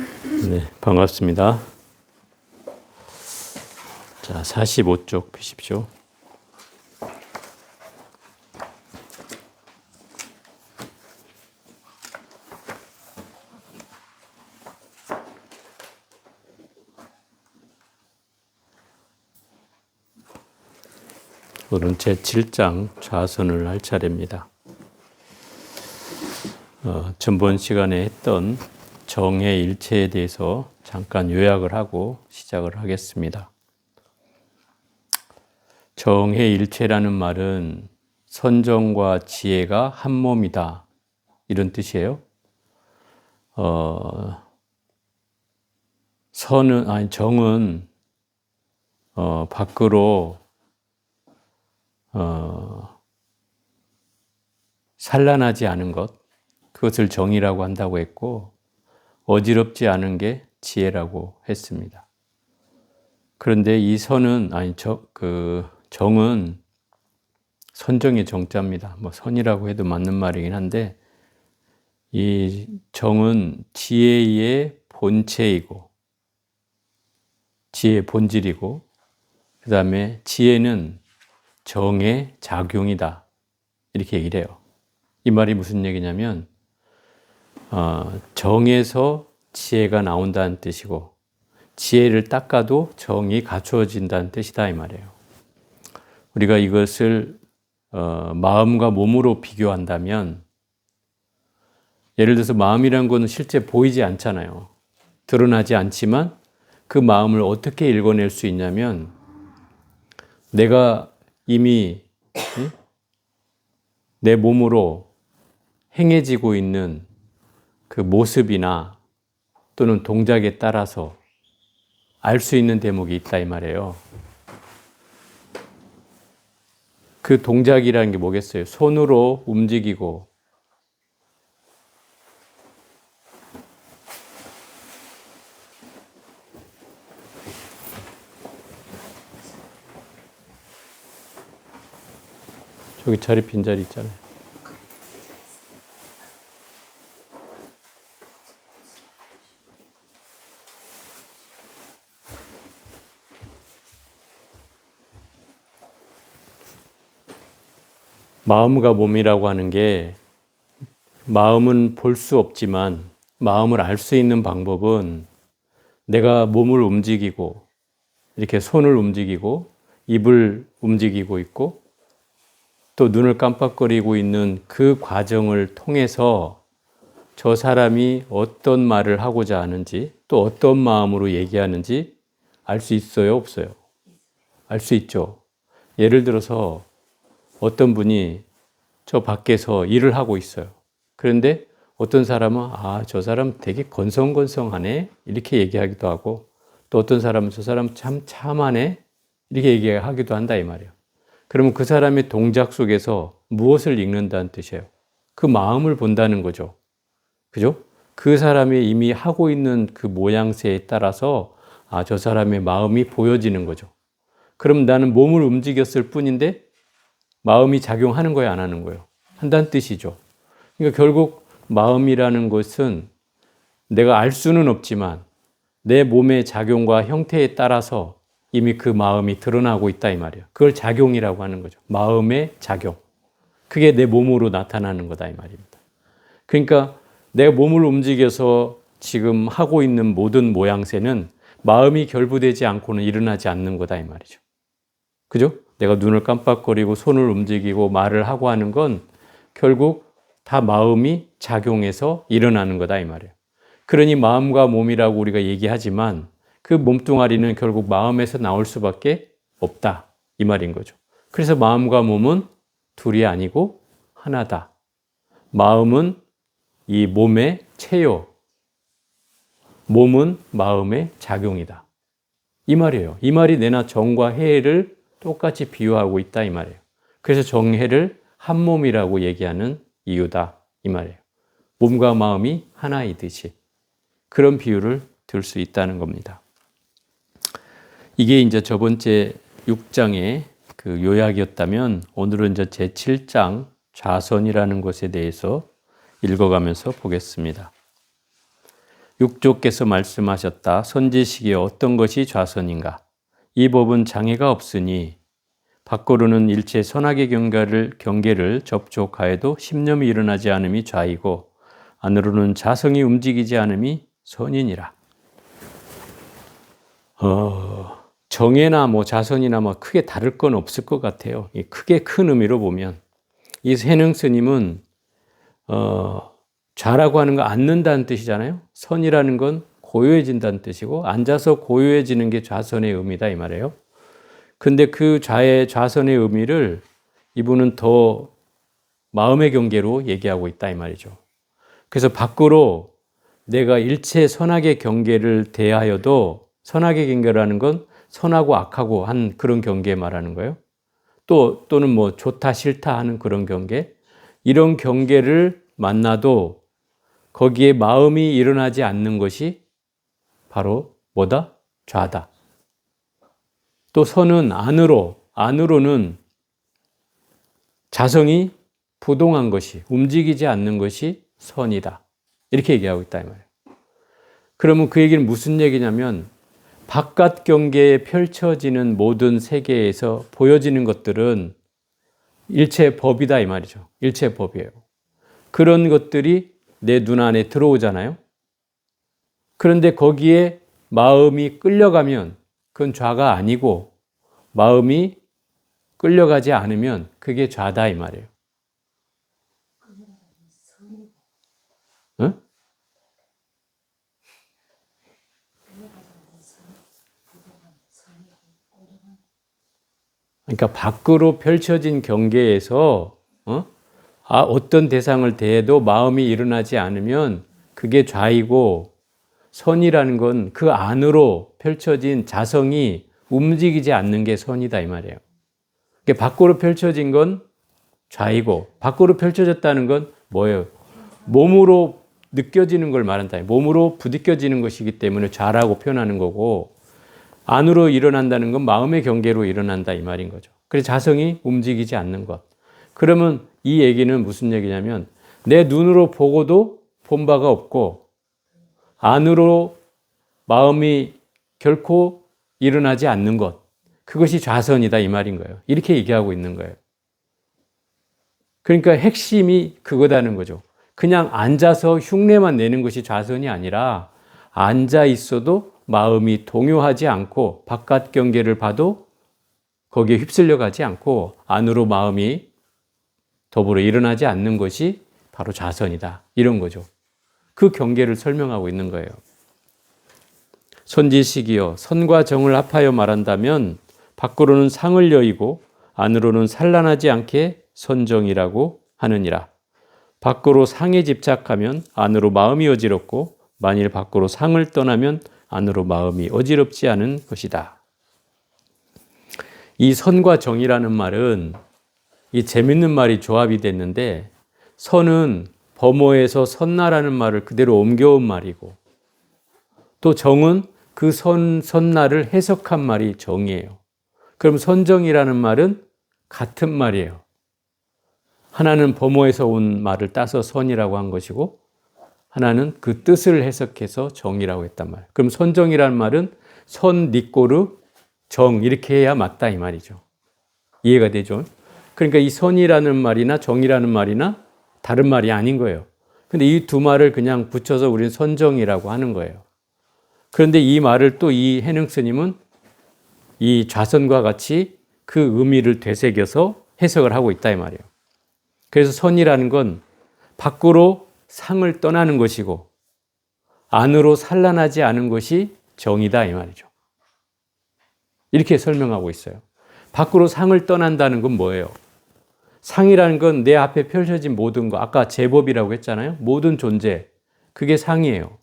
네, 반갑습니다. 자, 45쪽 펴십시오. 오늘은 제7장 좌선을 할 차례입니다. 전번 시간에 했던 정의 일체에 대해서 잠깐 요약을 하고 시작을 하겠습니다. 정의 일체라는 말은 선정과 지혜가 한 몸이다, 이런 뜻이에요. 정은 밖으로 산란하지 않은 것, 그것을 정의라고 한다고 했고, 어지럽지 않은 게 지혜라고 했습니다. 그런데 이 정은 선정의 정자입니다. 선이라고 해도 맞는 말이긴 한데, 이 정은 지혜의 본체이고, 지혜의 본질이고, 그 다음에 지혜는 정의 작용이다, 이렇게 얘기를 해요. 이 말이 무슨 얘기냐면 정에서 지혜가 나온다는 뜻이고, 지혜를 닦아도 정이 갖추어진다는 뜻이다, 이 말이에요. 우리가 이것을 마음과 몸으로 비교한다면, 예를 들어서 마음이란 건 실제 보이지 않잖아요. 드러나지 않지만 그 마음을 어떻게 읽어낼 수 있냐면, 내가 이미 내 몸으로 행해지고 있는 그 모습이나 또는 동작에 따라서 알 수 있는 대목이 있다, 이 말이에요. 그 동작이라는 게 뭐겠어요? 손으로 움직이고, 저기 자리 빈 자리 있잖아요. 마음과 몸이라고 하는 게, 마음은 볼 수 없지만 마음을 알 수 있는 방법은 내가 몸을 움직이고, 이렇게 손을 움직이고 입을 움직이고 있고 또 눈을 깜빡거리고 있는 그 과정을 통해서 저 사람이 어떤 말을 하고자 하는지, 또 어떤 마음으로 얘기하는지 알 수 있어요, 없어요? 알 수 있죠. 예를 들어서 어떤 분이 저 밖에서 일을 하고 있어요. 그런데 어떤 사람은 저 사람 되게 건성건성하네, 이렇게 얘기하기도 하고, 또 어떤 사람은 저 사람 참 참하네, 이렇게 얘기하기도 한다, 이 말이에요. 그러면 그 사람의 동작 속에서 무엇을 읽는다는 뜻이에요? 그 마음을 본다는 거죠. 그죠? 그 사람이 이미 하고 있는 그 모양새에 따라서 저 사람의 마음이 보여지는 거죠. 그럼 나는 몸을 움직였을 뿐인데 마음이 작용하는 거예요, 안 하는 거예요? 한다는 뜻이죠. 그러니까 결국 마음이라는 것은 내가 알 수는 없지만 내 몸의 작용과 형태에 따라서 이미 그 마음이 드러나고 있다, 이 말이에요. 그걸 작용이라고 하는 거죠. 마음의 작용. 그게 내 몸으로 나타나는 거다, 이 말입니다. 그러니까 내가 몸을 움직여서 지금 하고 있는 모든 모양새는 마음이 결부되지 않고는 일어나지 않는 거다, 이 말이죠. 그죠? 내가 눈을 깜빡거리고 손을 움직이고 말을 하고 하는 건 결국 다 마음이 작용해서 일어나는 거다, 이 말이에요. 그러니 마음과 몸이라고 우리가 얘기하지만 그 몸뚱아리는 결국 마음에서 나올 수밖에 없다, 이 말인 거죠. 그래서 마음과 몸은 둘이 아니고 하나다. 마음은 이 몸의 체요, 몸은 마음의 작용이다, 이 말이에요. 이 말이 내나 정과 해를 똑같이 비유하고 있다, 이 말이에요. 그래서 정해를 한 몸이라고 얘기하는 이유다, 이 말이에요. 몸과 마음이 하나이듯이 그런 비유를 들 수 있다는 겁니다. 이게 이제 저번째 6장의 그 요약이었다면, 오늘은 이제 제7장 좌선이라는 것에 대해서 읽어가면서 보겠습니다. 육조께서 말씀하셨다. 선지식이여 어떤 것이 좌선인가? 이 법은 장애가 없으니 밖으로는 일체 선악의 경계를 접촉하여도 심념이 일어나지 않음이 좌이고 안으로는 자성이 움직이지 않음이 선이니라. 정예나 자선이나 크게 다를 건 없을 것 같아요. 크게 큰 의미로 보면 이 해능 스님은 좌라고 하는 거 앉는다는 뜻이잖아요. 선이라는 건 고요해진다는 뜻이고 앉아서 고요해지는 게 좌선의 의미다 이 말이에요. 근데 그 좌선의 의미를 이분은 더 마음의 경계로 얘기하고 있다 이 말이죠. 그래서 밖으로 내가 일체 선악의 경계를 대하여도 선악의 경계라는 건 선하고 악하고 한 그런 경계 말하는 거예요. 또는 좋다 싫다 하는 그런 경계. 이런 경계를 만나도 거기에 마음이 일어나지 않는 것이 바로 뭐다? 좌다. 또 선은 안으로는 자성이 부동한 것이, 움직이지 않는 것이 선이다. 이렇게 얘기하고 있다 이 말이에요. 그러면 그 얘기는 무슨 얘기냐면 바깥 경계에 펼쳐지는 모든 세계에서 보여지는 것들은 일체 법이다 이 말이죠. 일체 법이에요. 그런 것들이 내 눈 안에 들어오잖아요. 그런데 거기에 마음이 끌려가면 그건 좌가 아니고 마음이 끌려가지 않으면 그게 좌다 이 말이에요. 응? 그러니까 밖으로 펼쳐진 경계에서 어떤 대상을 대해도 마음이 일어나지 않으면 그게 좌이고 선이라는 건 그 안으로 펼쳐진 자성이 움직이지 않는 게 선이다 이 말이에요. 그러니까 밖으로 펼쳐진 건 좌이고 밖으로 펼쳐졌다는 건 뭐예요? 몸으로 느껴지는 걸 말한다. 몸으로 부딪혀지는 것이기 때문에 좌라고 표현하는 거고 안으로 일어난다는 건 마음의 경계로 일어난다 이 말인 거죠. 그래서 자성이 움직이지 않는 것. 그러면 이 얘기는 무슨 얘기냐면 내 눈으로 보고도 본 바가 없고 안으로 마음이 결코 일어나지 않는 것. 그것이 좌선이다 이 말인 거예요. 이렇게 얘기하고 있는 거예요. 그러니까 핵심이 그거다는 거죠. 그냥 앉아서 흉내만 내는 것이 좌선이 아니라 앉아 있어도 마음이 동요하지 않고 바깥 경계를 봐도 거기에 휩쓸려 가지 않고 안으로 마음이 더불어 일어나지 않는 것이 바로 좌선이다. 이런 거죠. 그 경계를 설명하고 있는 거예요. 선지식이여 선과 정을 합하여 말한다면 밖으로는 상을 여의고 안으로는 산란하지 않게 선정이라고 하느니라. 밖으로 상에 집착하면 안으로 마음이 어지럽고 만일 밖으로 상을 떠나면 안으로 마음이 어지럽지 않은 것이다. 이 선과 정이라는 말은 이 재밌는 말이 조합이 됐는데 선은 범어에서 선나라는 말을 그대로 옮겨온 말이고 또 정은 그 선나를 해석한 말이 정이에요. 그럼 선정이라는 말은 같은 말이에요. 하나는 범어에서 온 말을 따서 선이라고 한 것이고 하나는 그 뜻을 해석해서 정이라고 했단 말이에요. 그럼 선정이라는 말은 선, 니꼬르, 정 이렇게 해야 맞다 이 말이죠. 이해가 되죠? 그러니까 이 선이라는 말이나 정이라는 말이나 다른 말이 아닌 거예요. 근데 이 두 말을 그냥 붙여서 우리는 선정이라고 하는 거예요. 그런데 이 말을 또 이 해능 스님은 이 좌선과 같이 그 의미를 되새겨서 해석을 하고 있다 이 말이에요. 그래서 선이라는 건 밖으로 상을 떠나는 것이고 안으로 산란하지 않은 것이 정이다 이 말이죠. 이렇게 설명하고 있어요. 밖으로 상을 떠난다는 건 뭐예요? 상이라는 건 내 앞에 펼쳐진 모든 거, 아까 제법이라고 했잖아요. 모든 존재, 그게 상이에요.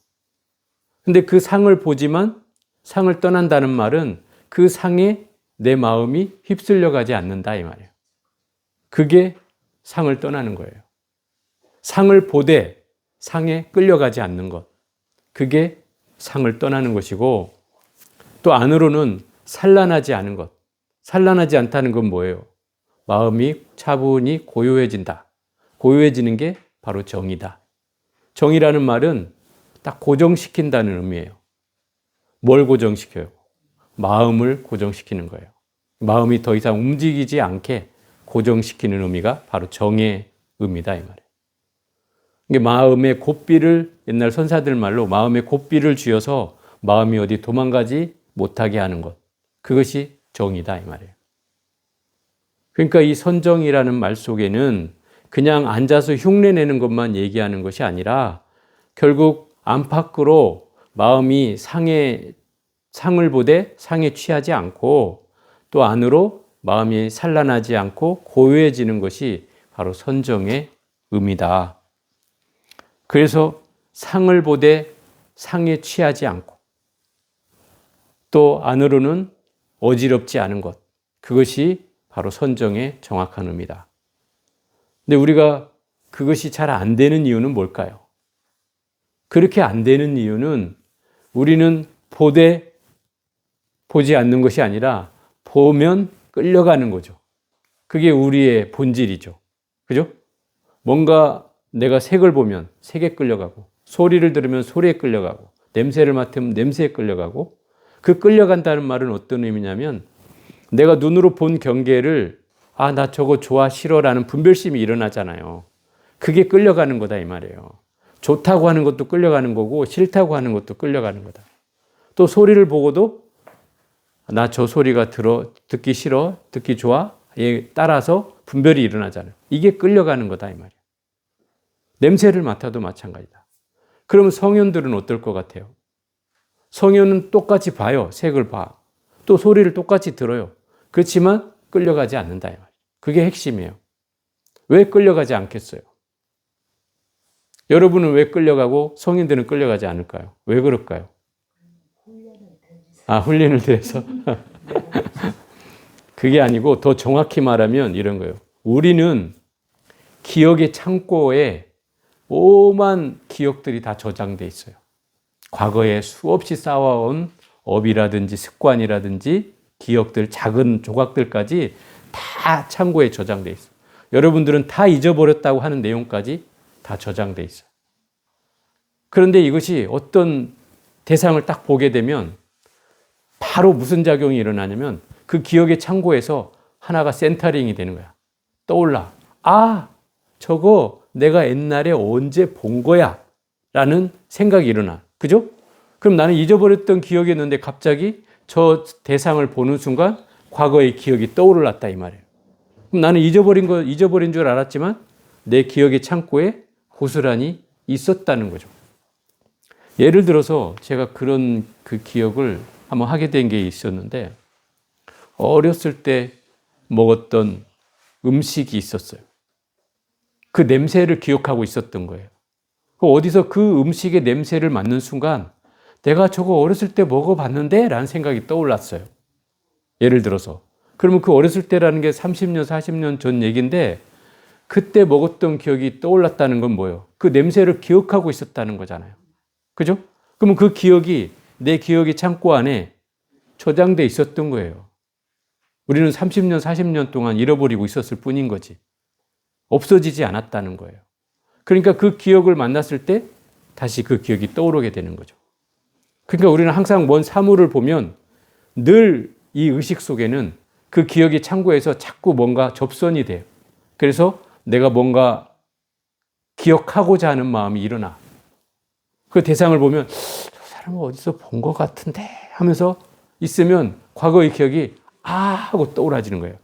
근데 그 상을 보지만 상을 떠난다는 말은 그 상에 내 마음이 휩쓸려 가지 않는다 이 말이에요. 그게 상을 떠나는 거예요. 상을 보되 상에 끌려가지 않는 것. 그게 상을 떠나는 것이고 또 안으로는 산란하지 않은 것. 산란하지 않다는 건 뭐예요? 마음이 차분히 고요해진다. 고요해지는 게 바로 정이다. 정이라는 말은 딱 고정시킨다는 의미예요. 뭘 고정시켜요? 마음을 고정시키는 거예요. 마음이 더 이상 움직이지 않게 고정시키는 의미가 바로 정의 의미다 이 말이에요. 이게 마음의 고삐를 옛날 선사들 말로 마음의 고삐를 쥐어서 마음이 어디 도망가지 못하게 하는 것. 그것이 정이다 이 말이에요. 그러니까 이 선정이라는 말 속에는 그냥 앉아서 흉내내는 것만 얘기하는 것이 아니라 결국 안팎으로 마음이 상을 보되 상에 취하지 않고 또 안으로 마음이 산란하지 않고 고요해지는 것이 바로 선정의 의미다. 그래서 상을 보되 상에 취하지 않고 또 안으로는 어지럽지 않은 것. 그것이 바로 선정의 정확한 의미다. 근데 우리가 그것이 잘 안 되는 이유는 뭘까요? 그렇게 안 되는 이유는 우리는 보지 않는 것이 아니라 보면 끌려가는 거죠. 그게 우리의 본질이죠. 그죠? 뭔가 내가 색을 보면 색에 끌려가고, 소리를 들으면 소리에 끌려가고, 냄새를 맡으면 냄새에 끌려가고, 그 끌려간다는 말은 어떤 의미냐면 내가 눈으로 본 경계를 나 저거 좋아 싫어라는 분별심이 일어나잖아요. 그게 끌려가는 거다 이 말이에요. 좋다고 하는 것도 끌려가는 거고 싫다고 하는 것도 끌려가는 거다. 또 소리를 보고도 나 저 소리가 듣기 싫어, 듣기 좋아, 에 따라서 분별이 일어나잖아요. 이게 끌려가는 거다 이 말이에요. 냄새를 맡아도 마찬가지다. 그러면 성현들은 어떨 것 같아요? 성현은 똑같이 봐요. 색을 봐. 또 소리를 똑같이 들어요. 그렇지만 끌려가지 않는다 이 말이에요. 그게 핵심이에요. 왜 끌려가지 않겠어요? 여러분은 왜 끌려가고 성인들은 끌려가지 않을까요? 왜 그럴까요? 훈련을 들여서? 그게 아니고 더 정확히 말하면 이런 거예요. 우리는 기억의 창고에 오만 기억들이 다 저장돼 있어요. 과거에 수없이 쌓아온 업이라든지 습관이라든지 기억들, 작은 조각들까지 다 창고에 저장돼 있어요. 여러분들은 다 잊어버렸다고 하는 내용까지 다 저장돼 있어요. 그런데 이것이 어떤 대상을 딱 보게 되면 바로 무슨 작용이 일어나냐면 그 기억의 창고에서 하나가 센터링이 되는 거야. 떠올라. 저거 내가 옛날에 언제 본 거야? 라는 생각이 일어나. 그죠? 그럼 나는 잊어버렸던 기억이었는데 갑자기 저 대상을 보는 순간 과거의 기억이 떠올랐다 이 말이에요. 그럼 나는 잊어버린 줄 알았지만 내 기억의 창고에 고스란히 있었다는 거죠. 예를 들어서 제가 그런 그 기억을 한번 하게 된 게 있었는데 어렸을 때 먹었던 음식이 있었어요. 그 냄새를 기억하고 있었던 거예요. 어디서 그 음식의 냄새를 맡는 순간 내가 저거 어렸을 때 먹어봤는데? 라는 생각이 떠올랐어요. 예를 들어서. 그러면 그 어렸을 때라는 게 30년, 40년 전 얘기인데 그때 먹었던 기억이 떠올랐다는 건 뭐예요? 그 냄새를 기억하고 있었다는 거잖아요. 그죠? 그러면 그 기억이 내 기억의 창고 안에 저장돼 있었던 거예요. 우리는 30년, 40년 동안 잃어버리고 있었을 뿐인 거지. 없어지지 않았다는 거예요. 그러니까 그 기억을 만났을 때 다시 그 기억이 떠오르게 되는 거죠. 그러니까 우리는 항상 먼 사물을 보면 늘 이 의식 속에는 그 기억의 창고에서 자꾸 뭔가 접선이 돼요. 그래서 내가 뭔가 기억하고자 하는 마음이 일어나. 그 대상을 보면 저 사람을 어디서 본 것 같은데 하면서 있으면 과거의 기억이 하고 떠오르지는 거예요.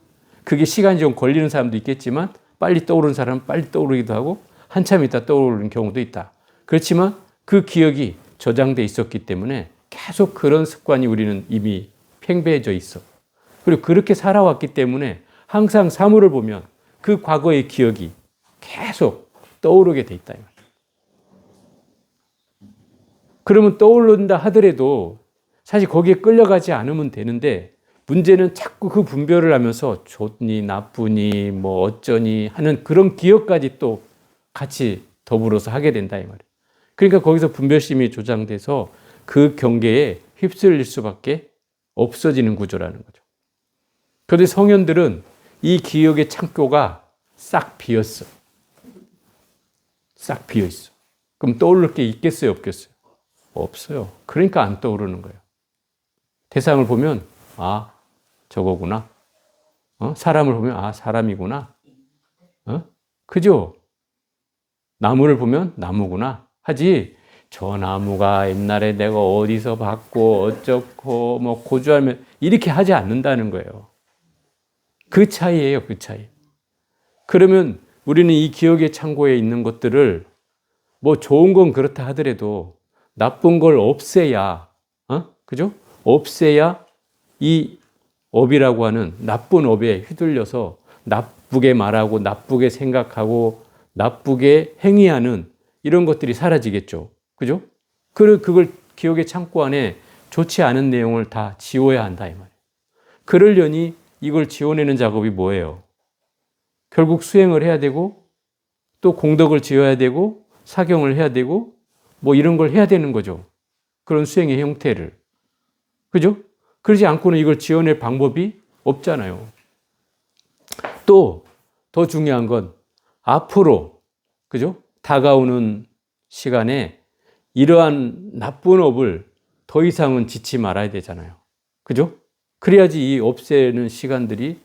그게 시간이 좀 걸리는 사람도 있겠지만 빨리 떠오르는 사람은 빨리 떠오르기도 하고 한참 있다 떠오르는 경우도 있다. 그렇지만 그 기억이 저장돼 있었기 때문에 계속 그런 습관이 우리는 이미 팽배해져 있어. 그리고 그렇게 살아왔기 때문에 항상 사물을 보면 그 과거의 기억이 계속 떠오르게 돼 있다. 그러면 떠오른다 하더라도 사실 거기에 끌려가지 않으면 되는데 문제는 자꾸 그 분별을 하면서 좋니 나쁘니 뭐 어쩌니 하는 그런 기억까지 또 같이 더불어서 하게 된다 이 말이에요. 그러니까 거기서 분별심이 조장돼서 그 경계에 휩쓸릴 수밖에 없어지는 구조라는 거죠. 그런데 성현들은 이 기억의 창고가 싹 비었어. 싹 비어 있어. 그럼 떠오를 게 있겠어요, 없겠어요? 없어요. 그러니까 안 떠오르는 거예요. 대상을 보면 아, 저거구나. 사람을 보면 아, 사람이구나. 그죠? 나무를 보면 나무구나. 하지. 저 나무가 옛날에 내가 어디서 봤고 어쩌고 뭐 고주하면 이렇게 하지 않는다는 거예요. 그 차이예요, 그 차이. 그러면 우리는 이 기억의 창고에 있는 것들을 뭐 좋은 건 그렇다 하더라도 나쁜 걸 없애야, 그죠? 없애야 이 업이라고 하는 나쁜 업에 휘둘려서 나쁘게 말하고 나쁘게 생각하고 나쁘게 행위하는 이런 것들이 사라지겠죠. 그죠? 그걸 기억의 창고 안에 좋지 않은 내용을 다 지워야 한다 이 말이에요. 그러려니 이걸 지워내는 작업이 뭐예요? 결국 수행을 해야 되고 또 공덕을 지어야 되고 사경을 해야 되고 뭐 이런 걸 해야 되는 거죠. 그런 수행의 형태를. 그죠? 그러지 않고는 이걸 지어낼 방법이 없잖아요. 또 더 중요한 건 앞으로, 그죠? 다가오는 시간에 이러한 나쁜 업을 더 이상은 짓지 말아야 되잖아요. 그죠? 그래야지 이 없애는 시간들이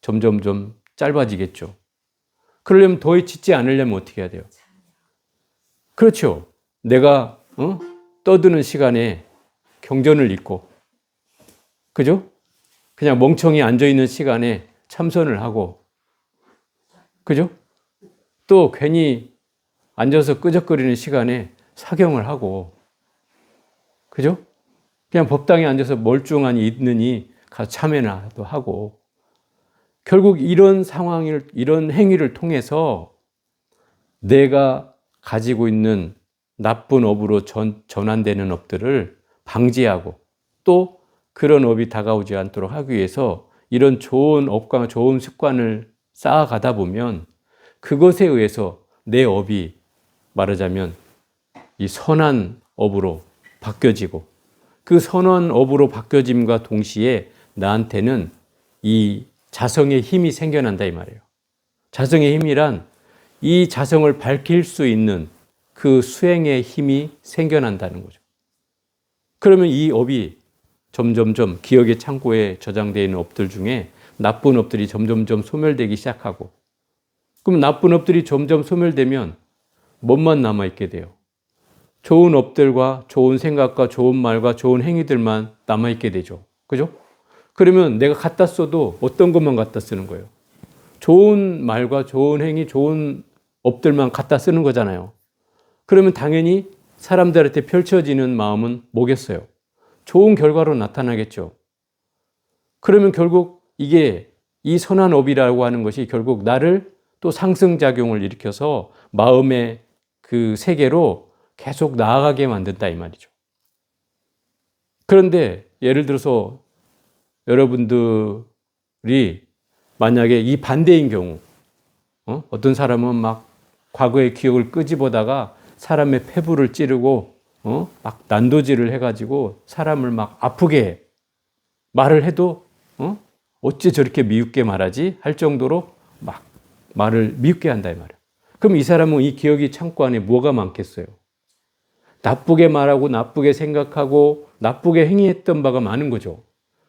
점점점 짧아지겠죠. 그러려면 더 짓지 않으려면 어떻게 해야 돼요? 그렇죠. 내가 떠드는 시간에 경전을 읽고, 그죠? 그냥 멍청이 앉아있는 시간에 참선을 하고, 그죠? 또 괜히 앉아서 끄적거리는 시간에 사경을 하고, 그죠? 그냥 법당에 앉아서 멀쩡하니 있느니 가서 참회나도 하고, 결국 이런 상황을, 이런 행위를 통해서 내가 가지고 있는 나쁜 업으로 전환되는 업들을 방지하고 또 그런 업이 다가오지 않도록 하기 위해서 이런 좋은 업과 좋은 습관을 쌓아가다 보면 그것에 의해서 내 업이 말하자면 이 선한 업으로 바뀌어지고 그 선한 업으로 바뀌어짐과 동시에 나한테는 이 자성의 힘이 생겨난다 이 말이에요. 자성의 힘이란 이 자성을 밝힐 수 있는 그 수행의 힘이 생겨난다는 거죠. 그러면 이 업이 점점점 기억의 창고에 저장되어 있는 업들 중에 나쁜 업들이 점점점 소멸되기 시작하고 그럼 나쁜 업들이 점점 소멸되면 뭐만 남아있게 돼요? 좋은 업들과 좋은 생각과 좋은 말과 좋은 행위들만 남아있게 되죠. 그죠? 그러면 내가 갖다 써도 어떤 것만 갖다 쓰는 거예요? 좋은 말과 좋은 행위, 좋은 업들만 갖다 쓰는 거잖아요. 그러면 당연히 사람들한테 펼쳐지는 마음은 뭐겠어요? 좋은 결과로 나타나겠죠. 그러면 결국 이게 이 선한 업이라고 하는 것이 결국 나를 또 상승작용을 일으켜서 마음의 그 세계로 계속 나아가게 만든다 이 말이죠. 그런데 예를 들어서 여러분들이 만약에 이 반대인 경우 어떤 사람은 막 과거의 기억을 끄집어다가 사람의 폐부를 찌르고 막 난도질을 해가지고 사람을 막 아프게 해. 말을 해도 어째 저렇게 미흡게 말하지? 할 정도로 막 말을 미흡게 한다 이 말이야. 그럼 이 사람은 이 기억이 창고 안에 뭐가 많겠어요? 나쁘게 말하고 나쁘게 생각하고 나쁘게 행위했던 바가 많은 거죠.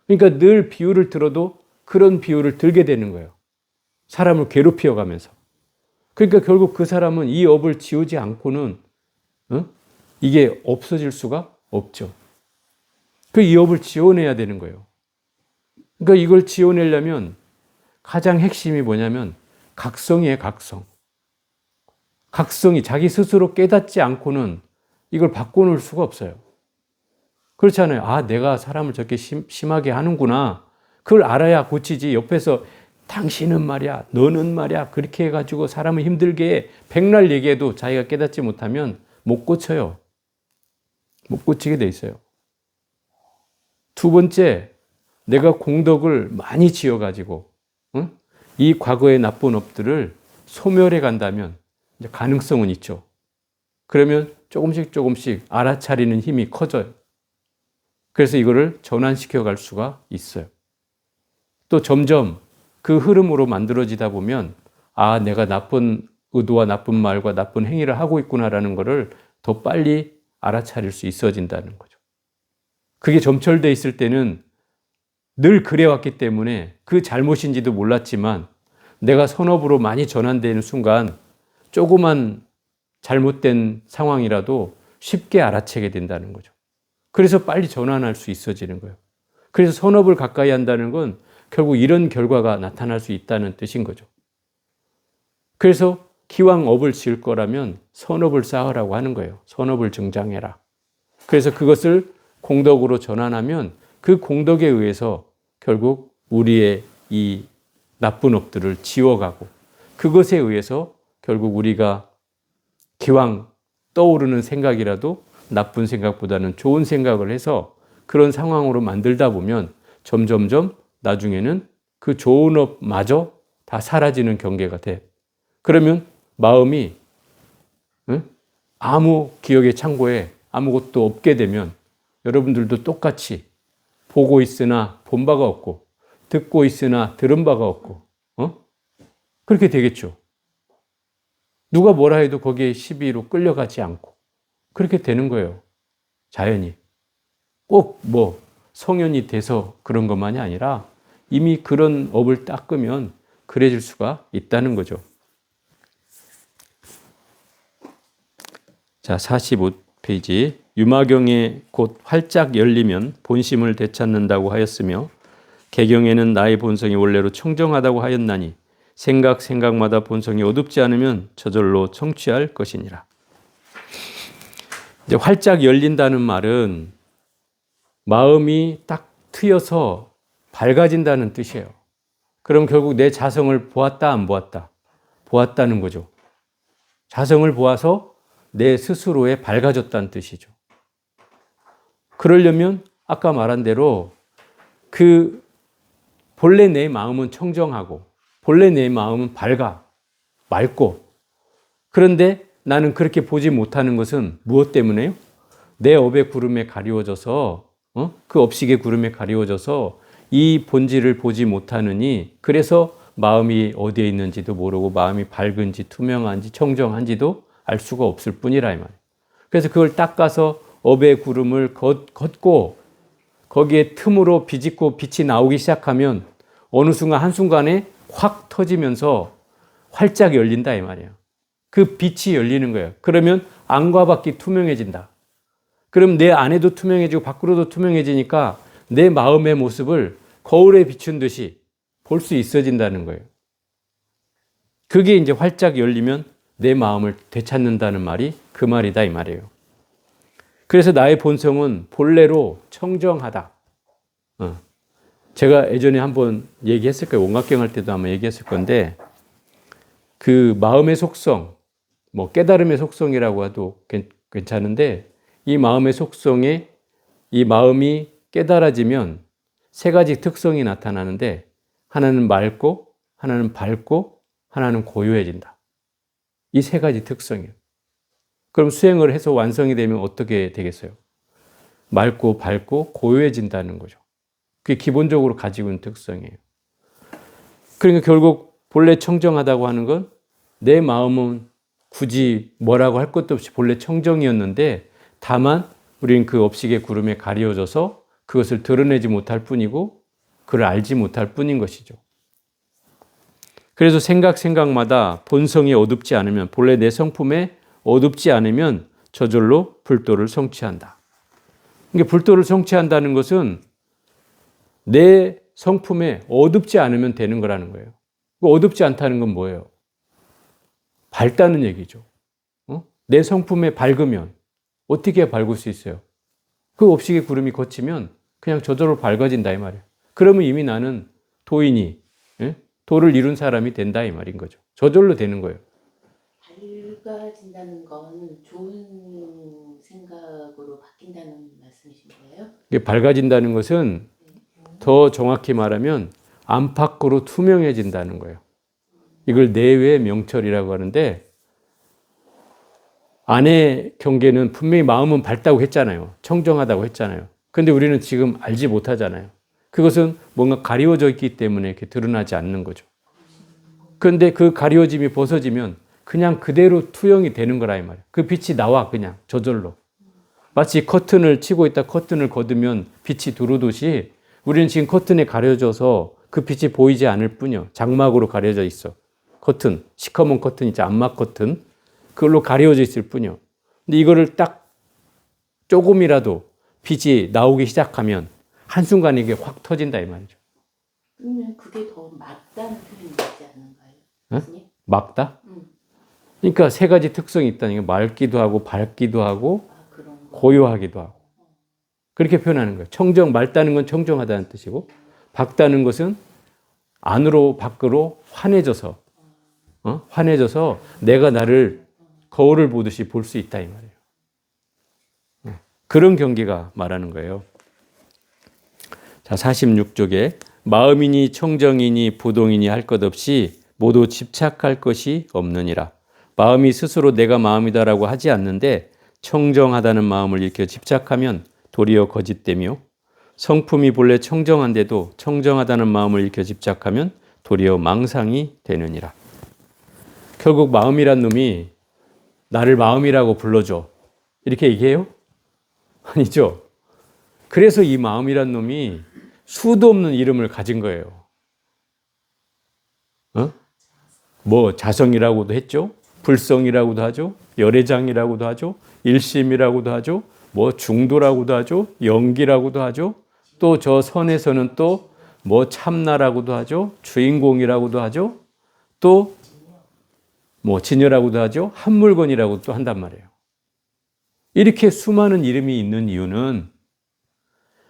그러니까 늘 비유를 들어도 그런 비유를 들게 되는 거예요. 사람을 괴롭혀 가면서. 그러니까 결국 그 사람은 이 업을 지우지 않고는 이게 없어질 수가 없죠. 그 이 업을 지워내야 되는 거예요. 그러니까 이걸 지워내려면 가장 핵심이 뭐냐면 각성이에요, 각성. 각성이 자기 스스로 깨닫지 않고는 이걸 바꿔놓을 수가 없어요. 그렇잖아요. 아, 내가 사람을 저렇게 심하게 하는구나. 그걸 알아야 고치지. 옆에서 당신은 말이야, 너는 말이야, 그렇게 해가지고 사람을 힘들게 해. 백날 얘기해도 자기가 깨닫지 못하면 못 고쳐요. 못 고치게 돼 있어요. 두 번째, 내가 공덕을 많이 지어가지고 이 과거의 나쁜 업들을 소멸해 간다면 이제 가능성은 있죠. 그러면 조금씩 알아차리는 힘이 커져요. 그래서 이거를 전환시켜 갈 수가 있어요. 또 점점 그 흐름으로 만들어지다 보면 아, 내가 나쁜 의도와 나쁜 말과 나쁜 행위를 하고 있구나라는 것을 더 빨리 알아차릴 수 있어진다는 거죠. 그게 점철되어 있을 때는 늘 그래왔기 때문에 그 잘못인지도 몰랐지만 내가 선업으로 많이 전환되는 순간 조그만 잘못된 상황이라도 쉽게 알아채게 된다는 거죠. 그래서 빨리 전환할 수 있어지는 거예요. 그래서 선업을 가까이 한다는 건 결국 이런 결과가 나타날 수 있다는 뜻인 거죠. 그래서 기왕 업을 지을 거라면 선업을 쌓으라고 하는 거예요. 선업을 증장해라. 그래서 그것을 공덕으로 전환하면 그 공덕에 의해서 결국 우리의 이 나쁜 업들을 지워가고 그것에 의해서 결국 우리가 기왕 떠오르는 생각이라도 나쁜 생각보다는 좋은 생각을 해서 그런 상황으로 만들다 보면 점점점 나중에는 그 좋은 업마저 다 사라지는 경계가 돼. 그러면 마음이 아무 기억의 창고에 아무것도 없게 되면 여러분들도 똑같이 보고 있으나 본 바가 없고 듣고 있으나 들은 바가 없고 그렇게 되겠죠. 누가 뭐라 해도 거기에 시비로 끌려가지 않고 그렇게 되는 거예요. 자연이. 꼭 뭐 성현이 돼서 그런 것만이 아니라 이미 그런 업을 닦으면 그래질 수가 있다는 거죠. 자, 45페이지. 유마경에 곧 활짝 열리면 본심을 되찾는다고 하였으며 개경에는 나의 본성이 원래로 청정하다고 하였나니 생각마다 본성이 어둡지 않으면 저절로 청취할 것이니라. 이제 활짝 열린다는 말은 마음이 딱 트여서 밝아진다는 뜻이에요. 그럼 결국 내 자성을 보았다 안 보았다? 보았다는 거죠. 자성을 보아서 내 스스로에 밝아졌다는 뜻이죠. 그러려면 아까 말한 대로 그 본래 내 마음은 청정하고 본래 내 마음은 밝아, 맑고 그런데 나는 그렇게 보지 못하는 것은 무엇 때문에요? 내 업의 구름에 가리워져서 그 업식의 구름에 가리워져서 이 본질을 보지 못하느니 그래서 마음이 어디에 있는지도 모르고 마음이 밝은지 투명한지 청정한지도 알 수가 없을 뿐이라 이 말이에요. 그래서 그걸 닦아서 업의 구름을 걷고 거기에 틈으로 비집고 빛이 나오기 시작하면 어느 순간 한순간에 확 터지면서 활짝 열린다 이 말이에요. 그 빛이 열리는 거예요. 그러면 안과 밖이 투명해진다. 그럼 내 안에도 투명해지고 밖으로도 투명해지니까 내 마음의 모습을 거울에 비춘 듯이 볼 수 있어진다는 거예요. 그게 이제 활짝 열리면 내 마음을 되찾는다는 말이 그 말이다 이 말이에요. 그래서 나의 본성은 본래로 청정하다. 제가 예전에 한번 얘기했을 거예요. 원각경 할 때도 한번 얘기했을 건데 그 마음의 속성, 뭐 깨달음의 속성이라고 해도 괜찮은데 이 마음의 속성에 이 마음이 깨달아지면 세 가지 특성이 나타나는데 하나는 맑고 하나는 밝고 하나는 고요해진다. 이 세 가지 특성이에요. 그럼 수행을 해서 완성이 되면 어떻게 되겠어요? 맑고 밝고 고요해진다는 거죠. 그게 기본적으로 가지고 있는 특성이에요. 그러니까 결국 본래 청정하다고 하는 건 내 마음은 굳이 뭐라고 할 것도 없이 본래 청정이었는데 다만 우리는 그 업식의 구름에 가리워져서 그것을 드러내지 못할 뿐이고 그를 알지 못할 뿐인 것이죠. 그래서 생각마다 본성이 어둡지 않으면 본래 내 성품에 어둡지 않으면 저절로 불도를 성취한다. 그러니까 불도를 성취한다는 것은 내 성품에 어둡지 않으면 되는 거라는 거예요. 어둡지 않다는 건 뭐예요? 밝다는 얘기죠. 내 성품에 밝으면 어떻게 밝을 수 있어요? 그 업식의 구름이 거치면 그냥 저절로 밝아진다 이 말이에요. 그러면 이미 나는 도인이 도를 이룬 사람이 된다 이 말인 거죠. 저절로 되는 거예요. 밝아진다는 건 좋은 생각으로 바뀐다는 말씀이신 거예요? 밝아진다는 것은 더 정확히 말하면 안팎으로 투명해진다는 거예요. 이걸 내외 명철이라고 하는데 안의 경계는 분명히 마음은 밝다고 했잖아요. 청정하다고 했잖아요. 그런데 우리는 지금 알지 못하잖아요. 그것은 뭔가 가리워져 있기 때문에 이렇게 드러나지 않는 거죠. 그런데 그 가리워짐이 벗어지면 그냥 그대로 투영이 되는 거라 이 말이에요. 그 빛이 나와 그냥 저절로. 마치 커튼을 치고 있다 커튼을 걷으면 빛이 들어오듯이 우리는 지금 커튼에 가려져서 그 빛이 보이지 않을 뿐이요. 장막으로 가려져 있어. 커튼, 시커먼 커튼 있죠. 암막 커튼. 그걸로 가려져 있을 뿐이요. 근데 이거를 딱 조금이라도 빛이 나오기 시작하면 한순간에 이게 확 터진다 이 말이죠. 그러면 그게 더 맞다는 표현이 있지 않는가요? 어? 교수님? 막다? 음. 그러니까 세 가지 특성이 있다는 게 맑기도 하고 밝기도 하고 아, 그런 거. 고요하기도 하고 그렇게 표현하는 거예요. 청정, 맑다는 건 청정하다는 뜻이고 밝다는 것은 안으로 밖으로 환해져서 환해져서 내가 나를 거울을 보듯이 볼 수 있다 이 말이에요. 그런 경계가 말하는 거예요. 자, 46쪽에 마음이니 청정이니 부동이니 할 것 없이 모두 집착할 것이 없느니라. 마음이 스스로 내가 마음이다라고 하지 않는데 청정하다는 마음을 일으켜 집착하면 도리어 거짓되며 성품이 본래 청정한데도 청정하다는 마음을 일으켜 집착하면 도리어 망상이 되느니라. 결국 마음이란 놈이 나를 마음이라고 불러줘. 이렇게 얘기해요? 아니죠. 그래서 이 마음이란 놈이 수도 없는 이름을 가진 거예요. 뭐 자성이라고도 했죠. 불성이라고도 하죠. 열애장이라고도 하죠. 일심이라고도 하죠. 뭐 중도라고도 하죠. 영기라고도 하죠. 또 저 선에서는 또 뭐 참나라고도 하죠. 주인공이라고도 하죠. 또 뭐 진여라고도 하죠. 한물건이라고도 또 한단 말이에요. 이렇게 수많은 이름이 있는 이유는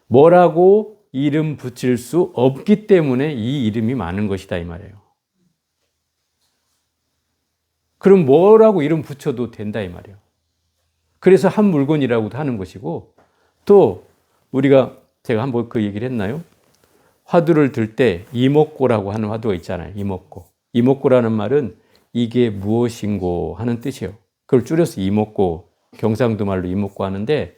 뭐라고 이름 붙일 수 없기 때문에 이 이름이 많은 것이다 이 말이에요. 그럼 뭐라고 이름 붙여도 된다 이 말이에요. 그래서 한 물건이라고도 하는 것이고 또 우리가 제가 한번 그 얘기를 했나요? 화두를 들 때 이목고라고 하는 화두가 있잖아요. 이목고. 이목고라는 말은 이게 무엇인고 하는 뜻이에요. 그걸 줄여서 이목고, 경상도 말로 이목고 하는데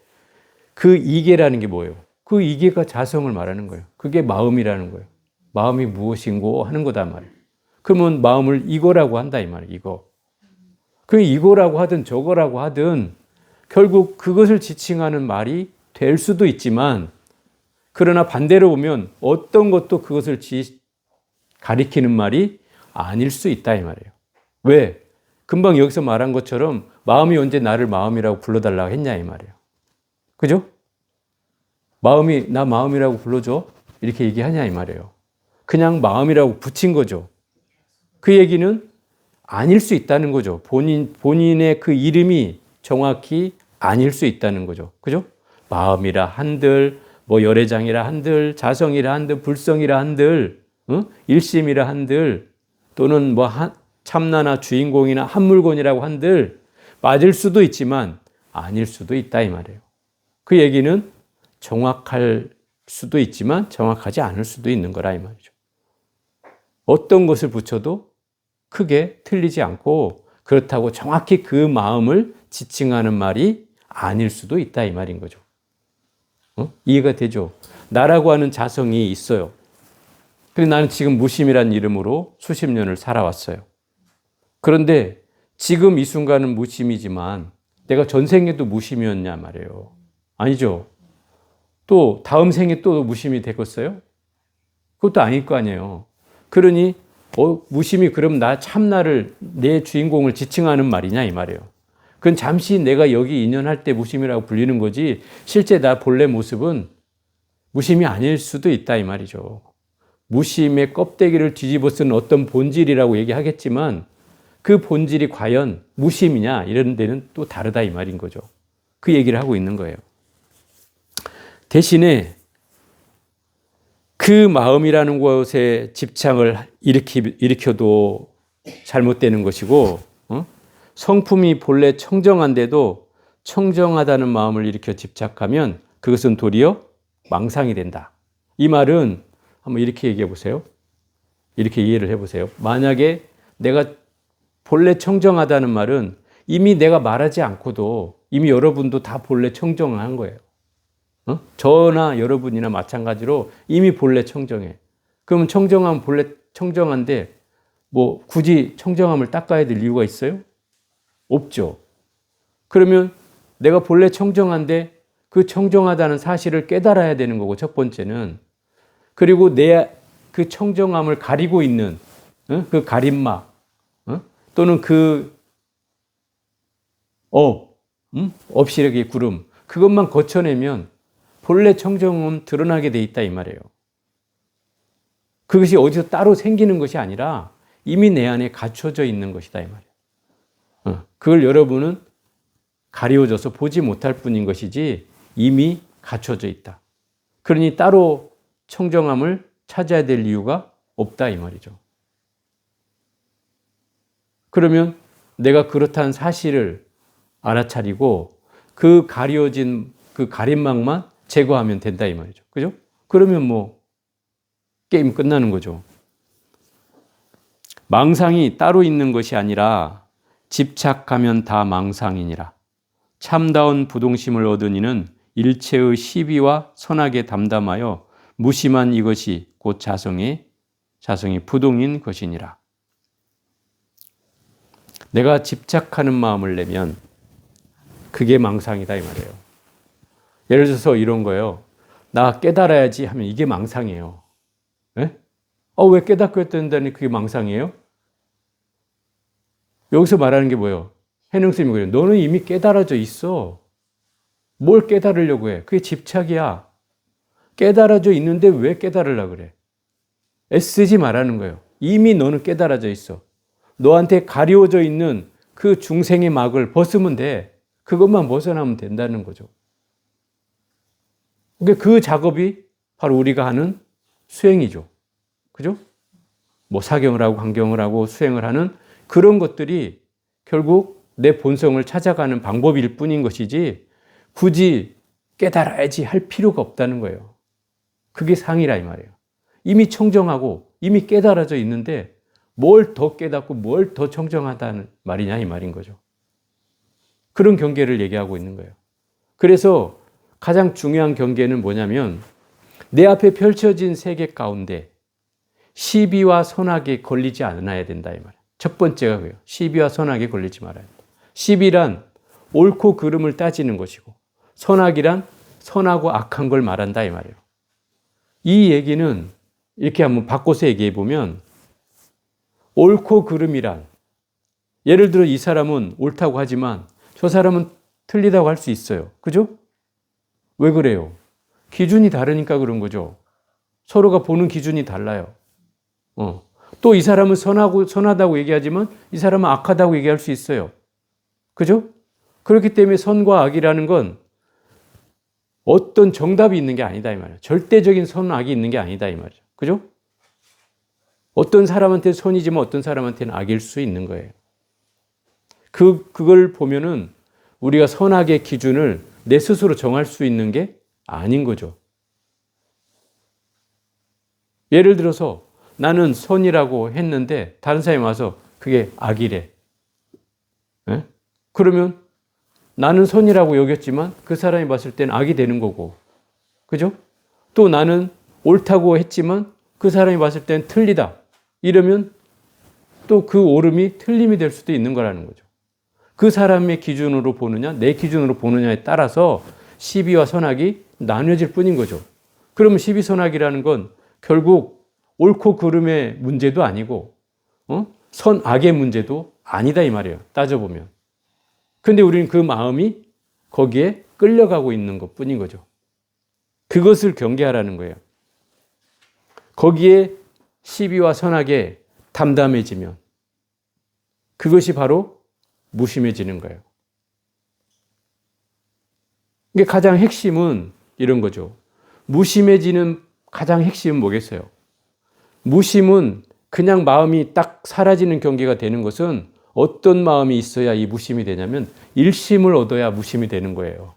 그 이계라는 게 뭐예요? 그 이계가 자성을 말하는 거예요. 그게 마음이라는 거예요. 마음이 무엇인고 하는 거단 말이에요. 그러면 마음을 이거라고 한다 이 말이에요. 이거. 그 이거라고 하든 저거라고 하든 결국 그것을 지칭하는 말이 될 수도 있지만 그러나 반대로 보면 어떤 것도 그것을 가리키는 말이 아닐 수 있다 이 말이에요. 왜? 금방 여기서 말한 것처럼 마음이 언제 나를 마음이라고 불러달라고 했냐 이 말이에요. 그죠? 마음이 나 마음이라고 불러줘? 이렇게 얘기하냐 이 말이에요. 그냥 마음이라고 붙인 거죠. 그 얘기는 아닐 수 있다는 거죠. 본인의 그 이름이 정확히 아닐 수 있다는 거죠. 그죠? 마음이라 한들, 뭐 열애장이라 한들, 자성이라 한들, 불성이라 한들, 일심이라 한들, 또는 뭐 참나나 주인공이나 한물건이라고 한들 맞을 수도 있지만 아닐 수도 있다 이 말이에요. 그 얘기는 정확할 수도 있지만 정확하지 않을 수도 있는 거라 이 말이죠. 어떤 것을 붙여도 크게 틀리지 않고 그렇다고 정확히 그 마음을 지칭하는 말이 아닐 수도 있다 이 말인 거죠. 이해가 되죠? 나라고 하는 자성이 있어요. 그리고 나는 지금 무심이라는 이름으로 수십 년을 살아왔어요. 그런데 지금 이 순간은 무심이지만 내가 전생에도 무심이었냐 말이에요. 아니죠. 또 다음 생에 또 무심이 되겠어요? 그것도 아닐 거 아니에요. 그러니 무심이 그럼 나 참나를 내 주인공을 지칭하는 말이냐 이 말이에요. 그건 잠시 내가 여기 인연할 때 무심이라고 불리는 거지 실제 나 본래 모습은 무심이 아닐 수도 있다 이 말이죠. 무심의 껍데기를 뒤집어 쓴 어떤 본질이라고 얘기하겠지만 그 본질이 과연 무심이냐 이런 데는 또 다르다 이 말인 거죠. 그 얘기를 하고 있는 거예요. 대신에 그 마음이라는 것에 집착을 일으켜도 잘못되는 것이고 성품이 본래 청정한데도 청정하다는 마음을 일으켜 집착하면 그것은 도리어 망상이 된다. 이 말은 한번 이렇게 얘기해 보세요. 이렇게 이해를 해보세요. 만약에 내가 본래 청정하다는 말은 이미 내가 말하지 않고도 이미 여러분도 다 본래 청정한 거예요. 저나 여러분이나 마찬가지로 이미 본래 청정해. 그럼 청정하면 본래 청정한데 뭐 굳이 청정함을 닦아야 될 이유가 있어요? 없죠. 그러면 내가 본래 청정한데 그 청정하다는 사실을 깨달아야 되는 거고, 첫 번째는. 그리고 내 그 청정함을 가리고 있는 그 가림막, 또는 그 업실의 구름, 그것만 거쳐내면 본래 청정은 드러나게 돼 있다 이 말이에요. 그것이 어디서 따로 생기는 것이 아니라 이미 내 안에 갖춰져 있는 것이다 이 말이에요. 그걸 여러분은 가리워져서 보지 못할 뿐인 것이지 이미 갖춰져 있다. 그러니 따로 청정함을 찾아야 될 이유가 없다 이 말이죠. 그러면 내가 그렇다는 사실을 알아차리고 그 가려진 그 가림막만 제거하면 된다 이 말이죠. 그죠? 그러면 뭐 게임 끝나는 거죠. 망상이 따로 있는 것이 아니라 집착하면 다 망상이니라. 참다운 부동심을 얻은 이는 일체의 시비와 선악에 담담하여 무심한 이것이 곧 자성이 부동인 것이니라. 내가 집착하는 마음을 내면 그게 망상이다 이 말이에요. 예를 들어서 이런 거예요. 나 깨달아야지 하면 이게 망상이에요. 예? 왜 깨닫고 된다니 그게 망상이에요? 여기서 말하는 게 뭐예요? 해능스님이 그래요. 너는 이미 깨달아져 있어. 뭘 깨달으려고 해? 그게 집착이야. 깨달아져 있는데 왜 깨달으려고 그래? 애쓰지 말라는 거예요. 이미 너는 깨달아져 있어. 너한테 가리워져 있는 그 중생의 막을 벗으면 돼. 그것만 벗어나면 된다는 거죠. 그러니까 그 작업이 바로 우리가 하는 수행이죠. 그죠? 뭐 사경을 하고 강경을 하고 수행을 하는 그런 것들이 결국 내 본성을 찾아가는 방법일 뿐인 것이지 굳이 깨달아야지 할 필요가 없다는 거예요. 그게 상이라 이 말이에요. 이미 청정하고 이미 깨달아져 있는데 뭘 더 깨닫고 뭘 더 청정하다는 말이냐 이 말인 거죠. 그런 경계를 얘기하고 있는 거예요. 그래서 가장 중요한 경계는 뭐냐면 내 앞에 펼쳐진 세계 가운데 시비와 선악에 걸리지 않아야 된다 이 말이에요. 첫 번째가 그래요. 시비와 선악에 걸리지 말아야 된다. 시비란 옳고 그름을 따지는 것이고 선악이란 선하고 악한 걸 말한다 이 말이에요. 이 얘기는 이렇게 한번 바꿔서 얘기해 보면 옳고 그름이란 예를 들어 이 사람은 옳다고 하지만 저 사람은 틀리다고 할 수 있어요. 그죠? 왜 그래요? 기준이 다르니까 그런 거죠. 서로가 보는 기준이 달라요. 또 이 사람은 선하다고 얘기하지만 이 사람은 악하다고 얘기할 수 있어요. 그죠? 그렇기 때문에 선과 악이라는 건 어떤 정답이 있는 게 아니다 이 말이에요. 절대적인 선, 악이 있는 게 아니다 이 말이죠. 그죠? 어떤 사람한테는 선이지만 어떤 사람한테는 악일 수 있는 거예요. 그걸 보면은 우리가 선악의 기준을 내 스스로 정할 수 있는 게 아닌 거죠. 예를 들어서 나는 선이라고 했는데 다른 사람이 와서 그게 악이래. 예? 그러면 나는 선이라고 여겼지만 그 사람이 봤을 때는 악이 되는 거고. 그죠? 또 나는 옳다고 했지만 그 사람이 봤을 때는 틀리다. 이러면 또 그 옳음이 틀림이 될 수도 있는 거라는 거죠. 그 사람의 기준으로 보느냐, 내 기준으로 보느냐에 따라서 시비와 선악이 나뉘어질 뿐인 거죠. 그러면 시비, 선악이라는 건 결국 옳고 그름의 문제도 아니고, 선, 악의 문제도 아니다 이 말이에요. 따져보면. 근데 우리는 그 마음이 거기에 끌려가고 있는 것 뿐인 거죠. 그것을 경계하라는 거예요. 거기에 시비와 선악에 담담해지면 그것이 바로 무심해지는 거예요. 이게 가장 핵심은 이런 거죠. 무심해지는 가장 핵심은 뭐겠어요? 무심은 그냥 마음이 딱 사라지는 경계가 되는 것은 어떤 마음이 있어야 이 무심이 되냐면 일심을 얻어야 무심이 되는 거예요.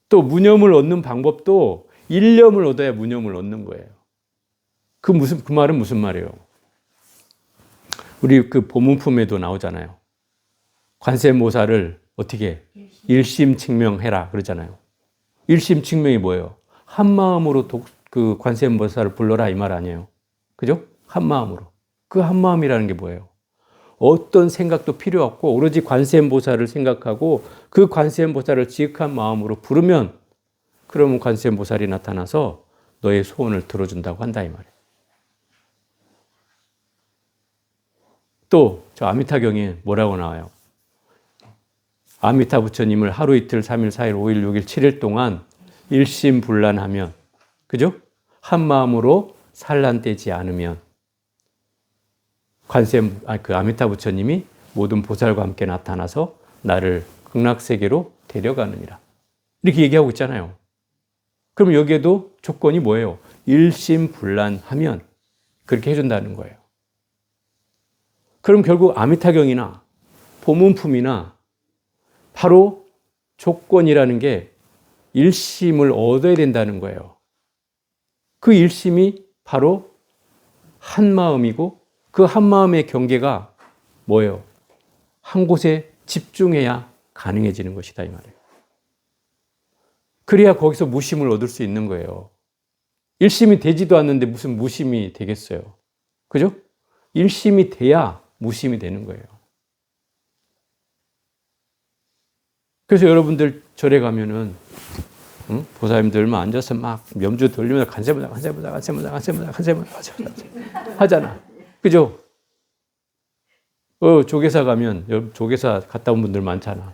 또 무념을 얻는 방법도 일념을 얻어야 무념을 얻는 거예요. 그 말은 무슨 말이에요? 우리 그 보문품에도 나오잖아요. 관세모사를 어떻게 일심칙명해라 그러잖아요. 일심칙명이 뭐예요? 한 마음으로 그 관세모사를 불러라 이 말 아니에요. 그죠? 한 마음으로. 그 한 마음이라는 게 뭐예요? 어떤 생각도 필요 없고 오로지 관세음보살을 생각하고 그 관세음보살을 지극한 마음으로 부르면 그러면 관세음보살이 나타나서 너의 소원을 들어준다고 한다 이 말이에요. 또 저 아미타경에 뭐라고 나와요? 아미타 부처님을 하루 이틀 3일 4일 5일 6일 7일 동안 일심불란하면 그죠? 한 마음으로 산란되지 않으면 그 아미타 부처님이 모든 보살과 함께 나타나서 나를 극락세계로 데려가느니라. 이렇게 얘기하고 있잖아요. 그럼 여기에도 조건이 뭐예요? 일심불란하면 그렇게 해준다는 거예요. 그럼 결국 아미타경이나 보문품이나 바로 조건이라는 게 일심을 얻어야 된다는 거예요. 그 일심이 바로 한 마음이고 그 한 마음의 경계가 뭐예요? 한 곳에 집중해야 가능해지는 것이다 이 말이에요. 그래야 거기서 무심을 얻을 수 있는 거예요. 일심이 되지도 않는데 무슨 무심이 되겠어요? 그죠? 일심이 돼야 무심이 되는 거예요. 그래서 여러분들 절에 가면은 보살님들만 앉아서 막 염주 돌리면서 간세보자 하잖아. 그죠? 조계사 가면 조계사 갔다 온 분들 많잖아.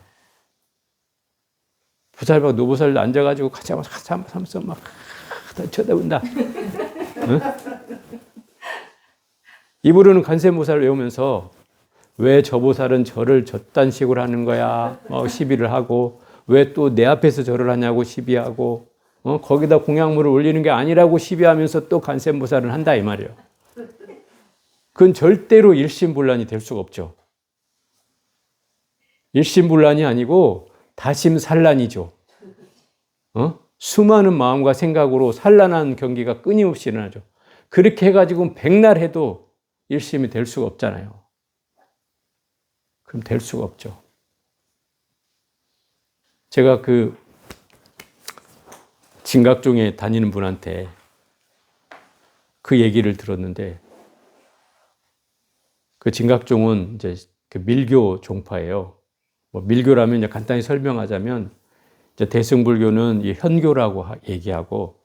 보살박 노보살 앉아가지고 하면서 막 쳐다본다. 응? 입으로는 관세음보살을 외우면서 왜 저 보살은 절을 저딴 식으로 하는 거야? 시비를 하고 왜 또 내 앞에서 절을 하냐고 시비하고 거기다 공양물을 올리는 게 아니라고 시비하면서 또 관세음보살은 한다 이 말이에요. 그건 절대로 일심불란이 될 수가 없죠. 일심불란이 아니고 다심산란이죠. 수많은 마음과 생각으로 산란한 경기가 끊임없이 일어나죠. 그렇게 해가지고 백날 해도 일심이 될 수가 없잖아요. 그럼 될 수가 없죠. 제가 그 진각종에 다니는 분한테 그 얘기를 들었는데 그 진각종은 이제 그 밀교 종파예요. 뭐 밀교라면 이제 간단히 설명하자면 이제 대승불교는 이 현교라고 얘기하고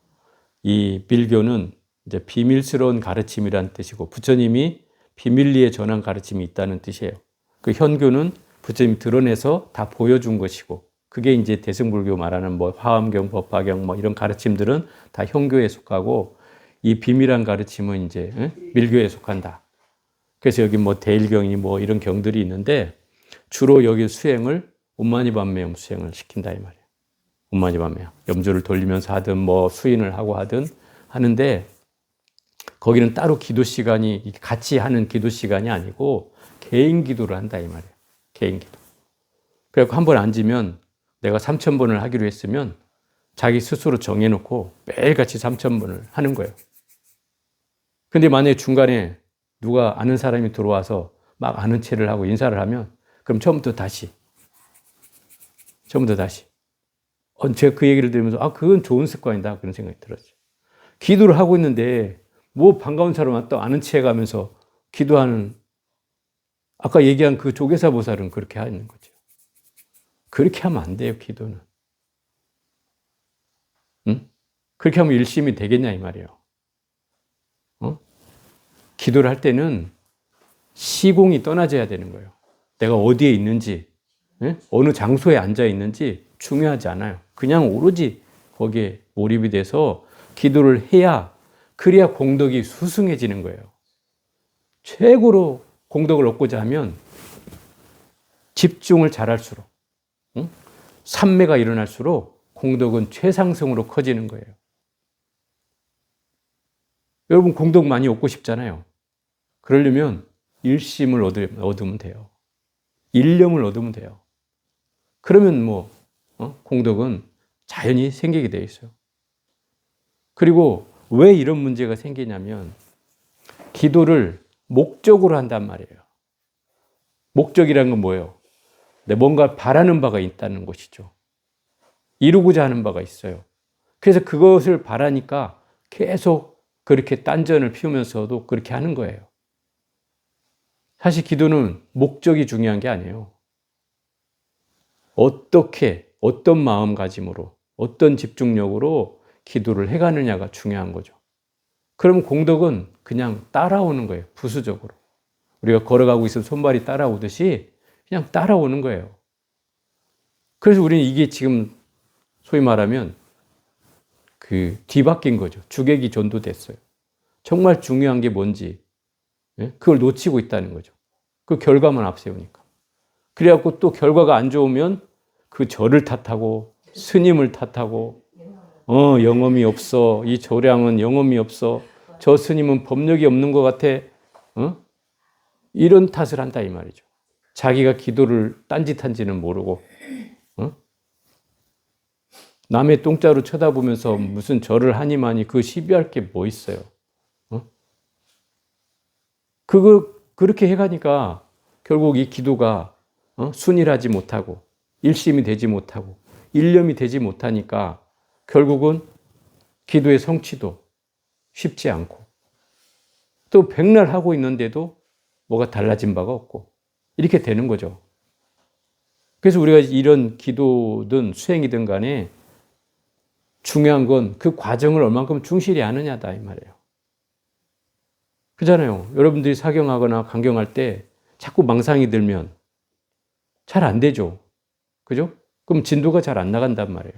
이 밀교는 이제 비밀스러운 가르침이라는 뜻이고 부처님이 비밀리에 전한 가르침이 있다는 뜻이에요. 그 현교는 부처님이 드러내서 다 보여준 것이고 그게 이제 대승불교 말하는 뭐 화엄경, 법화경 뭐 이런 가르침들은 다 현교에 속하고 이 비밀한 가르침은 이제 밀교에 속한다. 그래서 여기 뭐 대일경이 뭐 이런 경들이 있는데 주로 여기 수행을 운만이반매염 수행을 시킨다 이 말이에요. 운만이반매염. 염주를 돌리면서 하든 뭐 수인을 하고 하든 하는데 거기는 따로 기도 시간이 같이 하는 기도 시간이 아니고 개인 기도를 한다 이 말이에요. 개인 기도. 그래서 한 번 앉으면 내가 3,000번을 하기로 했으면 자기 스스로 정해놓고 매일같이 3,000번을 하는 거예요. 근데 만약에 중간에 누가 아는 사람이 들어와서 막 아는 체를 하고 인사를 하면 그럼 처음부터 다시. 제가 그 얘기를 들으면서 그건 좋은 습관이다 그런 생각이 들었어요. 기도를 하고 있는데 뭐 반가운 사람 왔다 아는 체 해가면서 기도하는 아까 얘기한 그 조계사 보살은 그렇게 하는 거죠. 그렇게 하면 안 돼요, 기도는. 응? 그렇게 하면 일심이 되겠냐 이 말이에요. 기도를 할 때는 시공이 떠나져야 되는 거예요. 내가 어디에 있는지, 어느 장소에 앉아 있는지 중요하지 않아요. 그냥 오로지 거기에 몰입이 돼서 기도를 해야 그래야 공덕이 수승해지는 거예요. 최고로 공덕을 얻고자 하면 집중을 잘할수록 삼매가 일어날수록 공덕은 최상승으로 커지는 거예요. 여러분 공덕 많이 얻고 싶잖아요. 그러려면 일심을 얻으면 돼요. 일념을 얻으면 돼요. 그러면 뭐 공덕은 자연히 생기게 돼 있어요. 그리고 왜 이런 문제가 생기냐면 기도를 목적으로 한단 말이에요. 목적이라는 건 뭐예요? 뭔가 바라는 바가 있다는 것이죠. 이루고자 하는 바가 있어요. 그래서 그것을 바라니까 계속 그렇게 딴전을 피우면서도 그렇게 하는 거예요. 사실 기도는 목적이 중요한 게 아니에요. 어떻게, 어떤 마음가짐으로, 어떤 집중력으로 기도를 해가느냐가 중요한 거죠. 그럼 공덕은 그냥 따라오는 거예요. 부수적으로. 우리가 걸어가고 있으면 손발이 따라오듯이 그냥 따라오는 거예요. 그래서 우리는 이게 지금 소위 말하면 뒤바뀐 거죠. 주객이 전도됐어요. 정말 중요한 게 뭔지, 그걸 놓치고 있다는 거죠. 그 결과만 앞세우니까. 그래갖고 또 결과가 안 좋으면 그 절을 탓하고 스님을 탓하고 영험이 없어. 이 조량은 영험이 없어. 저 스님은 법력이 없는 것 같아. 이런 탓을 한다 이 말이죠. 자기가 기도를 딴짓한지는 모르고 남의 똥자루 쳐다보면서 무슨 절을 하니마니 그 시비할 게 뭐 있어요. 그렇게 해가니까 결국 이 기도가 순일하지 못하고 일심이 되지 못하고 일념이 되지 못하니까 결국은 기도의 성취도 쉽지 않고 또 백날 하고 있는데도 뭐가 달라진 바가 없고 이렇게 되는 거죠. 그래서 우리가 이런 기도든 수행이든 간에 중요한 건 그 과정을 얼만큼 충실히 하느냐다 이 말이에요. 그렇잖아요. 여러분들이 사경하거나 강경할 때 자꾸 망상이 들면 잘 안 되죠. 그죠? 그럼 진도가 잘 안 나간단 말이에요.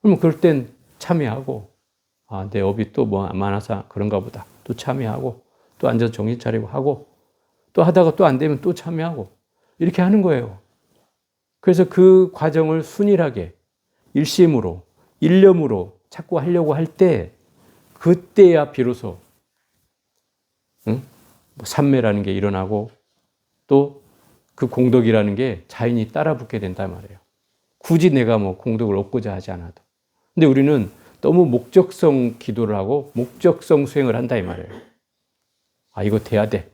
그러면 그럴 땐 참여하고 내 업이 또 뭐 많아서 그런가 보다. 또 참여하고 또 앉아서 정신 차리고 하고 또 하다가 또 안 되면 또 참여하고 이렇게 하는 거예요. 그래서 그 과정을 순일하게 일심으로 일념으로 자꾸 하려고 할 때 그때야 비로소 삼매라는 게 일어나고 또 그 공덕이라는 게 자연히 따라붙게 된단 말이에요. 굳이 내가 뭐 공덕을 얻고자 하지 않아도. 근데 우리는 너무 목적성 기도를 하고 목적성 수행을 한다 이 말이에요. 이거 돼야 돼.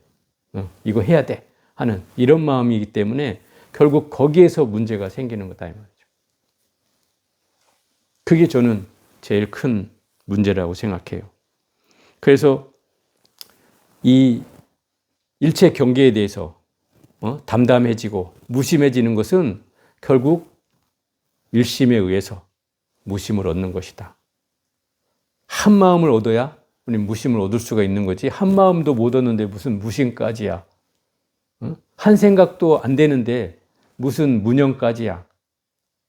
이거 해야 돼. 하는 이런 마음이기 때문에 결국 거기에서 문제가 생기는 거다 이 말이죠. 그게 저는 제일 큰 문제라고 생각해요. 그래서 이 일체 경계에 대해서 담담해지고 무심해지는 것은 결국 일심에 의해서 무심을 얻는 것이다. 한 마음을 얻어야 우리는 무심을 얻을 수가 있는 거지 한 마음도 못 얻는데 무슨 무심까지야. 한 생각도 안 되는데 무슨 무념까지야.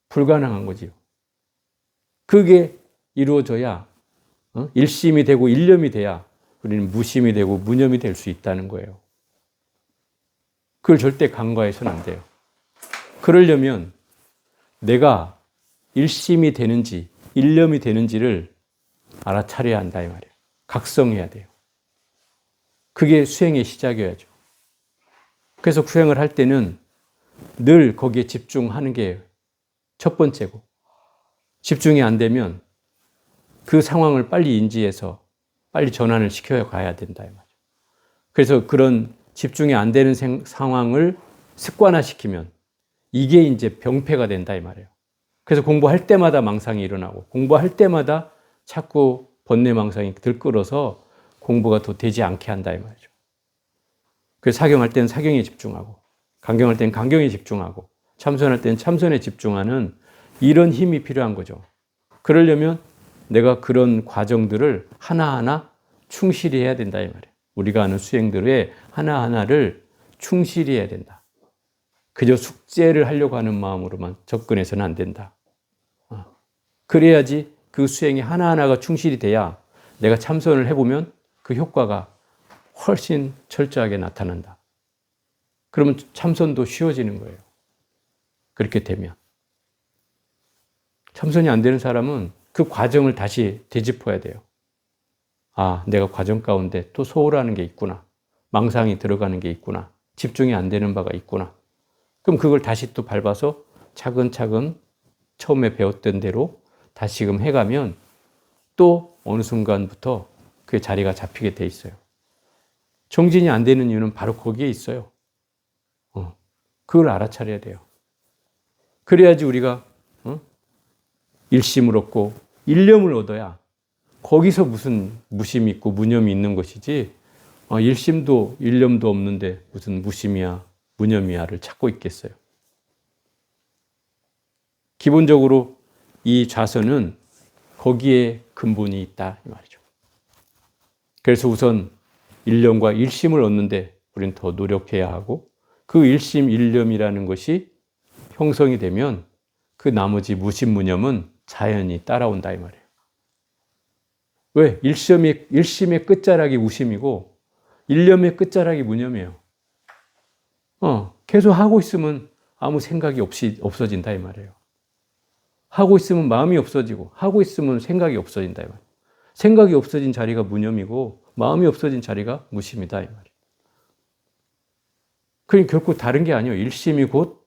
불가능한 거지요. 그게 이루어져야 일심이 되고 일념이 돼야 우리는 무심이 되고 무념이 될 수 있다는 거예요. 그걸 절대 간과해서는 안 돼요. 그러려면 내가 일심이 되는지 일념이 되는지를 알아차려야 한다 이 말이에요. 각성해야 돼요. 그게 수행의 시작이어야죠. 그래서 수행을 할 때는 늘 거기에 집중하는 게 첫 번째고 집중이 안 되면 그 상황을 빨리 인지해서 빨리 전환을 시켜 가야 된다 이 말이죠. 그래서 그런 집중이 안 되는 상황을 습관화시키면 이게 이제 병폐가 된다 이 말이에요. 그래서 공부할 때마다 망상이 일어나고 공부할 때마다 자꾸 번뇌망상이 들끓어서 공부가 더 되지 않게 한다 이 말이죠. 그래서 사경할 때는 사경에 집중하고 강경할 때는 강경에 집중하고 참선할 때는 참선에 집중하는 이런 힘이 필요한 거죠. 그러려면 내가 그런 과정들을 하나하나 충실히 해야 된다 이 말이에요. 우리가 하는 수행들의 하나하나를 충실히 해야 된다. 그저 숙제를 하려고 하는 마음으로만 접근해서는 안 된다. 그래야지 그 수행이 하나하나가 충실히 돼야 내가 참선을 해보면 그 효과가 훨씬 철저하게 나타난다. 그러면 참선도 쉬워지는 거예요. 그렇게 되면. 참선이 안 되는 사람은 그 과정을 다시 되짚어야 돼요. 내가 과정 가운데 또 소홀하는 게 있구나. 망상이 들어가는 게 있구나. 집중이 안 되는 바가 있구나. 그럼 그걸 다시 또 밟아서 차근차근 처음에 배웠던 대로 다시금 해가면 또 어느 순간부터 그 자리가 잡히게 돼 있어요. 정진이 안 되는 이유는 바로 거기에 있어요. 그걸 알아차려야 돼요. 그래야지 우리가 일심을 얻고 일념을 얻어야 거기서 무슨 무심이 있고 무념이 있는 것이지 일심도 일념도 없는데 무슨 무심이야, 무념이야를 찾고 있겠어요. 기본적으로 이 좌선은 거기에 근본이 있다 이 말이죠. 그래서 우선 일념과 일심을 얻는데 우리는 더 노력해야 하고 그 일심, 일념이라는 것이 형성이 되면 그 나머지 무심, 무념은 자연히 따라온다 이 말이에요. 왜? 일심의 끝자락이 무심이고 일념의 끝자락이 무념이에요. 계속 하고 있으면 아무 생각이 없어진다 이 말이에요. 하고 있으면 마음이 없어지고 하고 있으면 생각이 없어진다 이 말이에요. 생각이 없어진 자리가 무념이고 마음이 없어진 자리가 무심이다 이 말이에요. 그러니까 결코 다른 게 아니에요. 일심이 곧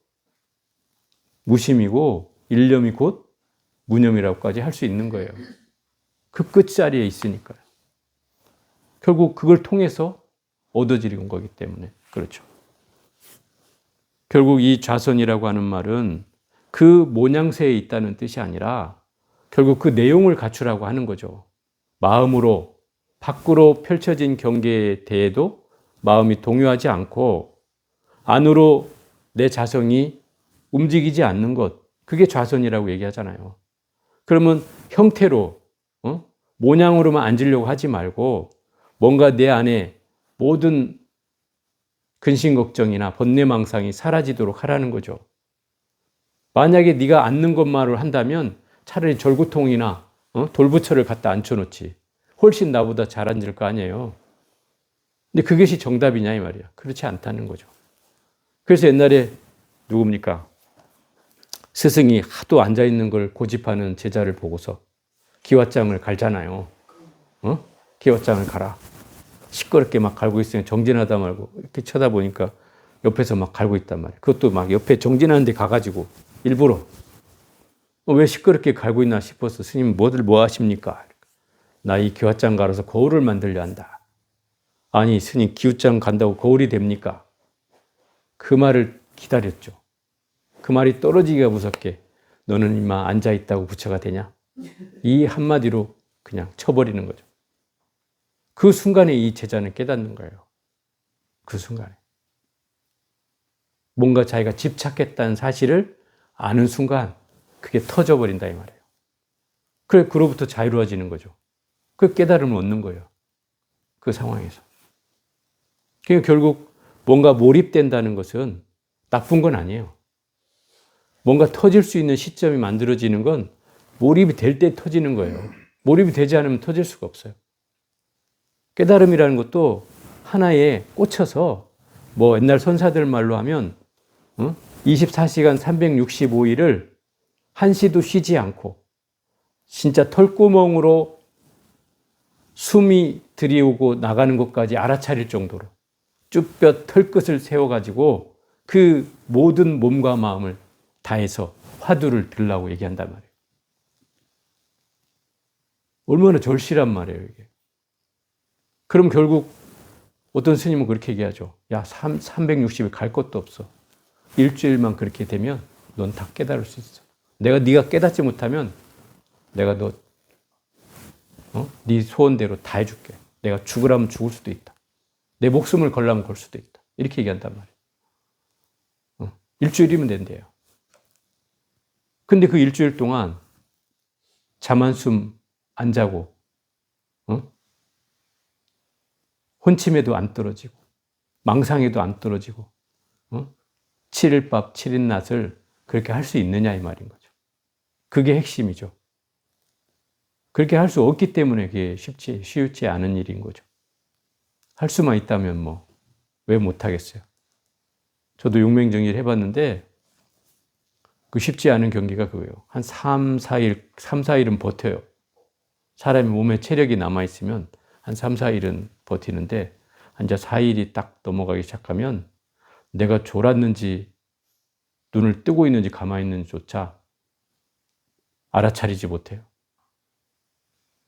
무심이고 일념이 곧 무념이라고까지 할 수 있는 거예요. 그 끝자리에 있으니까요. 결국 그걸 통해서 얻어지는 거기 때문에 그렇죠. 결국 이 좌선이라고 하는 말은 그 모양새에 있다는 뜻이 아니라 결국 그 내용을 갖추라고 하는 거죠. 마음으로 밖으로 펼쳐진 경계에 대해도 마음이 동요하지 않고 안으로 내 자성이 움직이지 않는 것, 그게 좌선이라고 얘기하잖아요. 그러면 형태로 모양으로만 앉으려고 하지 말고 뭔가 내 안에 모든 근심 걱정이나 번뇌망상이 사라지도록 하라는 거죠. 만약에 네가 앉는 것만을 한다면 차라리 절구통이나 돌부처를 갖다 앉혀놓지. 훨씬 나보다 잘 앉을 거 아니에요. 근데 그것이 정답이냐 이 말이야. 그렇지 않다는 거죠. 그래서 옛날에 누굽니까? 스승이 하도 앉아있는 걸 고집하는 제자를 보고서 기왓장을 갈잖아요. 기왓장을 가라. 시끄럽게 막 갈고 있으면 정진하다 말고 이렇게 쳐다보니까 옆에서 막 갈고 있단 말이에요. 그것도 막 옆에 정진하는 데 가가지고 일부러 왜 시끄럽게 갈고 있나 싶어서 스님 뭐 하십니까? 나 이 기왓장 갈아서 거울을 만들려 한다. 아니 스님 기웃장 간다고 거울이 됩니까? 그 말을 기다렸죠. 그 말이 떨어지기가 무섭게 너는 이마 앉아있다고 부처가 되냐? 이 한마디로 그냥 쳐버리는 거죠. 그 순간에 이 제자는 깨닫는 거예요. 그 순간에. 뭔가 자기가 집착했다는 사실을 아는 순간 그게 터져버린다 이 말이에요. 그래, 그로부터 자유로워지는 거죠. 그 깨달음을 얻는 거예요. 그 상황에서. 그러니까 결국 뭔가 몰입된다는 것은 나쁜 건 아니에요. 뭔가 터질 수 있는 시점이 만들어지는 건 몰입이 될 때 터지는 거예요. 몰입이 되지 않으면 터질 수가 없어요. 깨달음이라는 것도 하나에 꽂혀서 뭐 옛날 선사들 말로 하면 24시간 365일을 한시도 쉬지 않고 진짜 털구멍으로 숨이 들이오고 나가는 것까지 알아차릴 정도로 쭈뼛 털끝을 세워가지고 그 모든 몸과 마음을 다해서 화두를 들으라고 얘기한단 말이에요. 얼마나 절실한 말이에요, 이게. 그럼 결국 어떤 스님은 그렇게 얘기하죠. 야, 360일 갈 것도 없어. 일주일만 그렇게 되면 넌 다 깨달을 수 있어. 네가 깨닫지 못하면 내가 네 소원대로 다 해줄게. 내가 죽으라면 죽을 수도 있다. 내 목숨을 걸라면 걸 수도 있다. 이렇게 얘기한단 말이에요. 일주일이면 된대요. 근데 그 일주일 동안 잠 한숨 안 자고 혼침에도 안 떨어지고 망상에도 안 떨어지고 7일밥 7일낮을 그렇게 할 수 있느냐 이 말인 거죠. 그게 핵심이죠. 그렇게 할 수 없기 때문에 그게 쉽지 않은 일인 거죠. 할 수만 있다면 뭐 왜 못하겠어요. 저도 용맹정리를 해봤는데 그 쉽지 않은 경기가 그거예요. 한 3, 4일은 버텨요. 사람이 몸에 체력이 남아있으면 한 3, 4일은 버티는데 이제 4일이 딱 넘어가기 시작하면 내가 졸았는지 눈을 뜨고 있는지 가만히 있는지조차 알아차리지 못해요.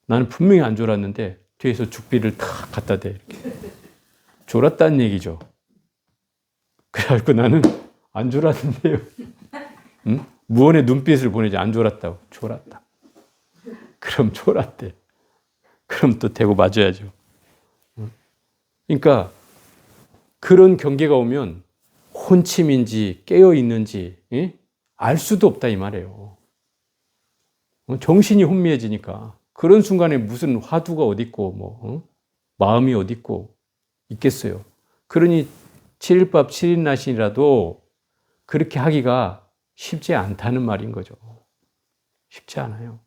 나는 분명히 안 졸았는데 뒤에서 죽비를 탁 갖다 대. 이렇게. 졸았다는 얘기죠. 그래가지고 나는 안 졸았는데요. 응? 무언의 눈빛을 보내지. 안 졸았다고. 졸았다. 그럼 졸았대. 그럼 또 대고 맞아야죠. 그러니까 그런 경계가 오면 혼침인지 깨어 있는지 알 수도 없다 이 말이에요. 정신이 혼미해지니까 그런 순간에 무슨 화두가 어디 있고 마음이 어디 있고 있겠어요. 그러니 7일밥 7일나신이라도 그렇게 하기가 쉽지 않다는 말인 거죠. 쉽지 않아요.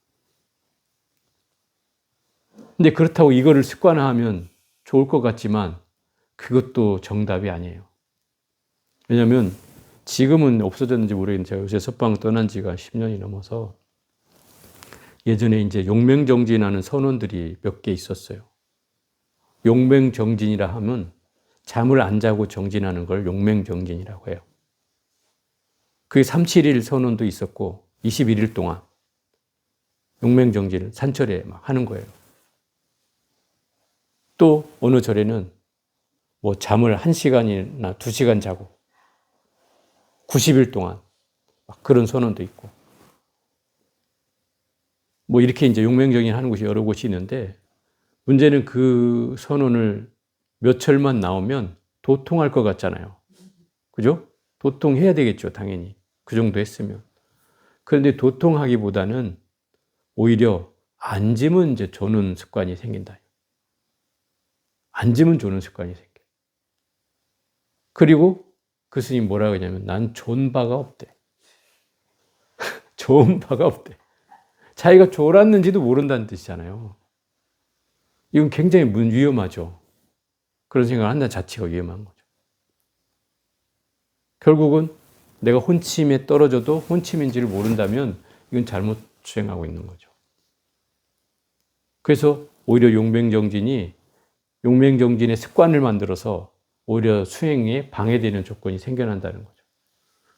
근데 그렇다고 이거를 습관화하면 좋을 것 같지만 그것도 정답이 아니에요. 왜냐하면 지금은 없어졌는지 모르겠는데 제가 요새 서방 떠난 지가 10년이 넘어서 예전에 이제 용맹정진하는 선원들이 몇 개 있었어요. 용맹정진이라 하면 잠을 안 자고 정진하는 걸 용맹정진이라고 해요. 그게 37일 선원도 있었고 21일 동안 용맹정진을 산철에 막 하는 거예요. 또 어느 절에는 뭐 잠을 1시간이나 2시간 자고 90일 동안 막 그런 선원도 있고 뭐 이렇게 이제 용맹정진 하는 곳이 여러 곳이 있는데 문제는 그 선원을 몇 철만 나오면 도통할 것 같잖아요. 그죠? 도통해야 되겠죠, 당연히. 그 정도 했으면. 그런데 도통하기보다는 오히려 앉으면 이제 조는 습관이 생긴다. 앉으면 조는 습관이 생겨. 그리고 그 스님 뭐라고 하냐면 난 존 바가 없대. 좋은 바가 없대. 자기가 졸았는지도 모른다는 뜻이잖아요. 이건 굉장히 위험하죠. 그런 생각을 한다는 자체가 위험한 거죠. 결국은 내가 혼침에 떨어져도 혼침인지를 모른다면 이건 잘못 수행하고 있는 거죠. 그래서 오히려 용맹정진의 습관을 만들어서 오히려 수행에 방해되는 조건이 생겨난다는 거죠.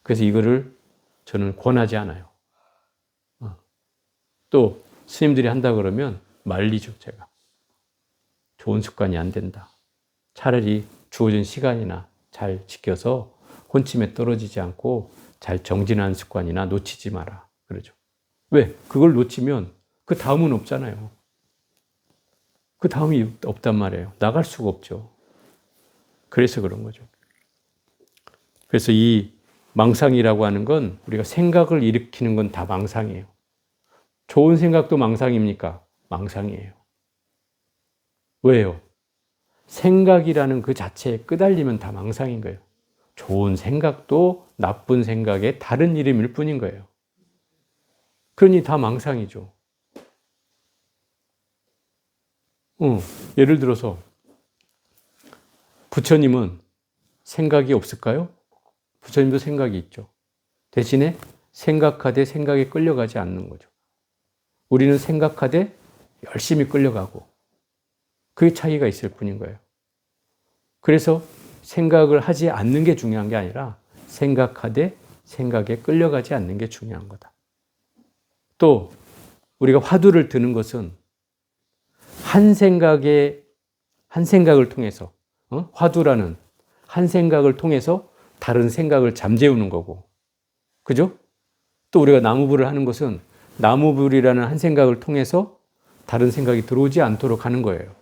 그래서 이거를 저는 권하지 않아요. 또 스님들이 한다 그러면 말리죠, 제가. 좋은 습관이 안 된다. 차라리 주어진 시간이나 잘 지켜서 혼침에 떨어지지 않고 잘 정진하는 습관이나 놓치지 마라. 그러죠. 왜? 그걸 놓치면 그 다음은 없잖아요. 그 다음이 없단 말이에요. 나갈 수가 없죠. 그래서 그런 거죠. 그래서 이 망상이라고 하는 건 우리가 생각을 일으키는 건 다 망상이에요. 좋은 생각도 망상입니까? 망상이에요. 왜요? 생각이라는 그 자체에 끄달리면 다 망상인 거예요. 좋은 생각도 나쁜 생각의 다른 이름일 뿐인 거예요. 그러니 다 망상이죠. 예를 들어서 부처님은 생각이 없을까요? 부처님도 생각이 있죠. 대신에 생각하되 생각에 끌려가지 않는 거죠. 우리는 생각하되 열심히 끌려가고 그게 차이가 있을 뿐인 거예요. 그래서 생각을 하지 않는 게 중요한 게 아니라 생각하되 생각에 끌려가지 않는 게 중요한 거다. 또 우리가 화두를 드는 것은 한 생각을 통해서 화두라는 한 생각을 통해서 다른 생각을 잠재우는 거고, 그죠? 또 우리가 나무불을 하는 것은 나무불이라는 한 생각을 통해서 다른 생각이 들어오지 않도록 하는 거예요.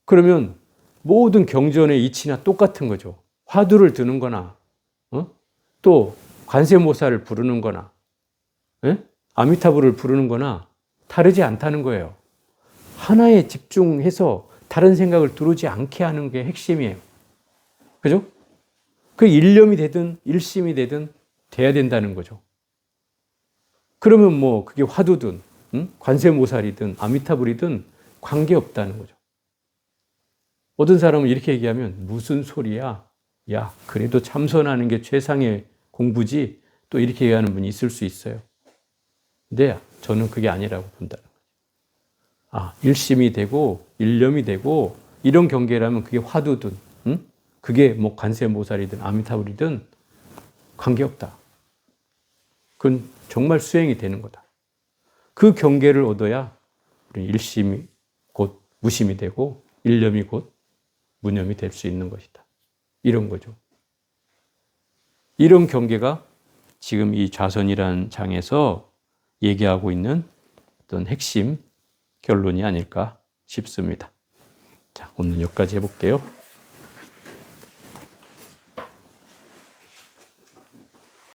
그러면 모든 경전의 이치나 똑같은 거죠. 화두를 드는 거나 또 관세모사를 부르는 거나 아미타불을 부르는 거나 다르지 않다는 거예요. 하나에 집중해서 다른 생각을 들어오지 않게 하는 게 핵심이에요. 그죠? 그 일념이 되든 일심이 되든 돼야 된다는 거죠. 그러면 뭐 그게 화두든 관세모살이든 아미타불이든 관계없다는 거죠. 어떤 사람은 이렇게 얘기하면 무슨 소리야? 야, 그래도 참선하는 게 최상의 공부지? 또 이렇게 얘기하는 분이 있을 수 있어요. 근데 저는 그게 아니라고 본다는 거죠. 일심이 되고 일념이 되고 이런 경계라면 그게 화두든 그게 뭐 관세모살이든 아미타불이든 관계없다. 그건 정말 수행이 되는 거다. 그 경계를 얻어야 우리 일심이 곧 무심이 되고 일념이 곧 무념이 될 수 있는 것이다. 이런 거죠. 이런 경계가 지금 이 좌선이라는 장에서 얘기하고 있는 어떤 핵심 결론이 아닐까 싶습니다. 자, 오늘 여기까지 해볼게요.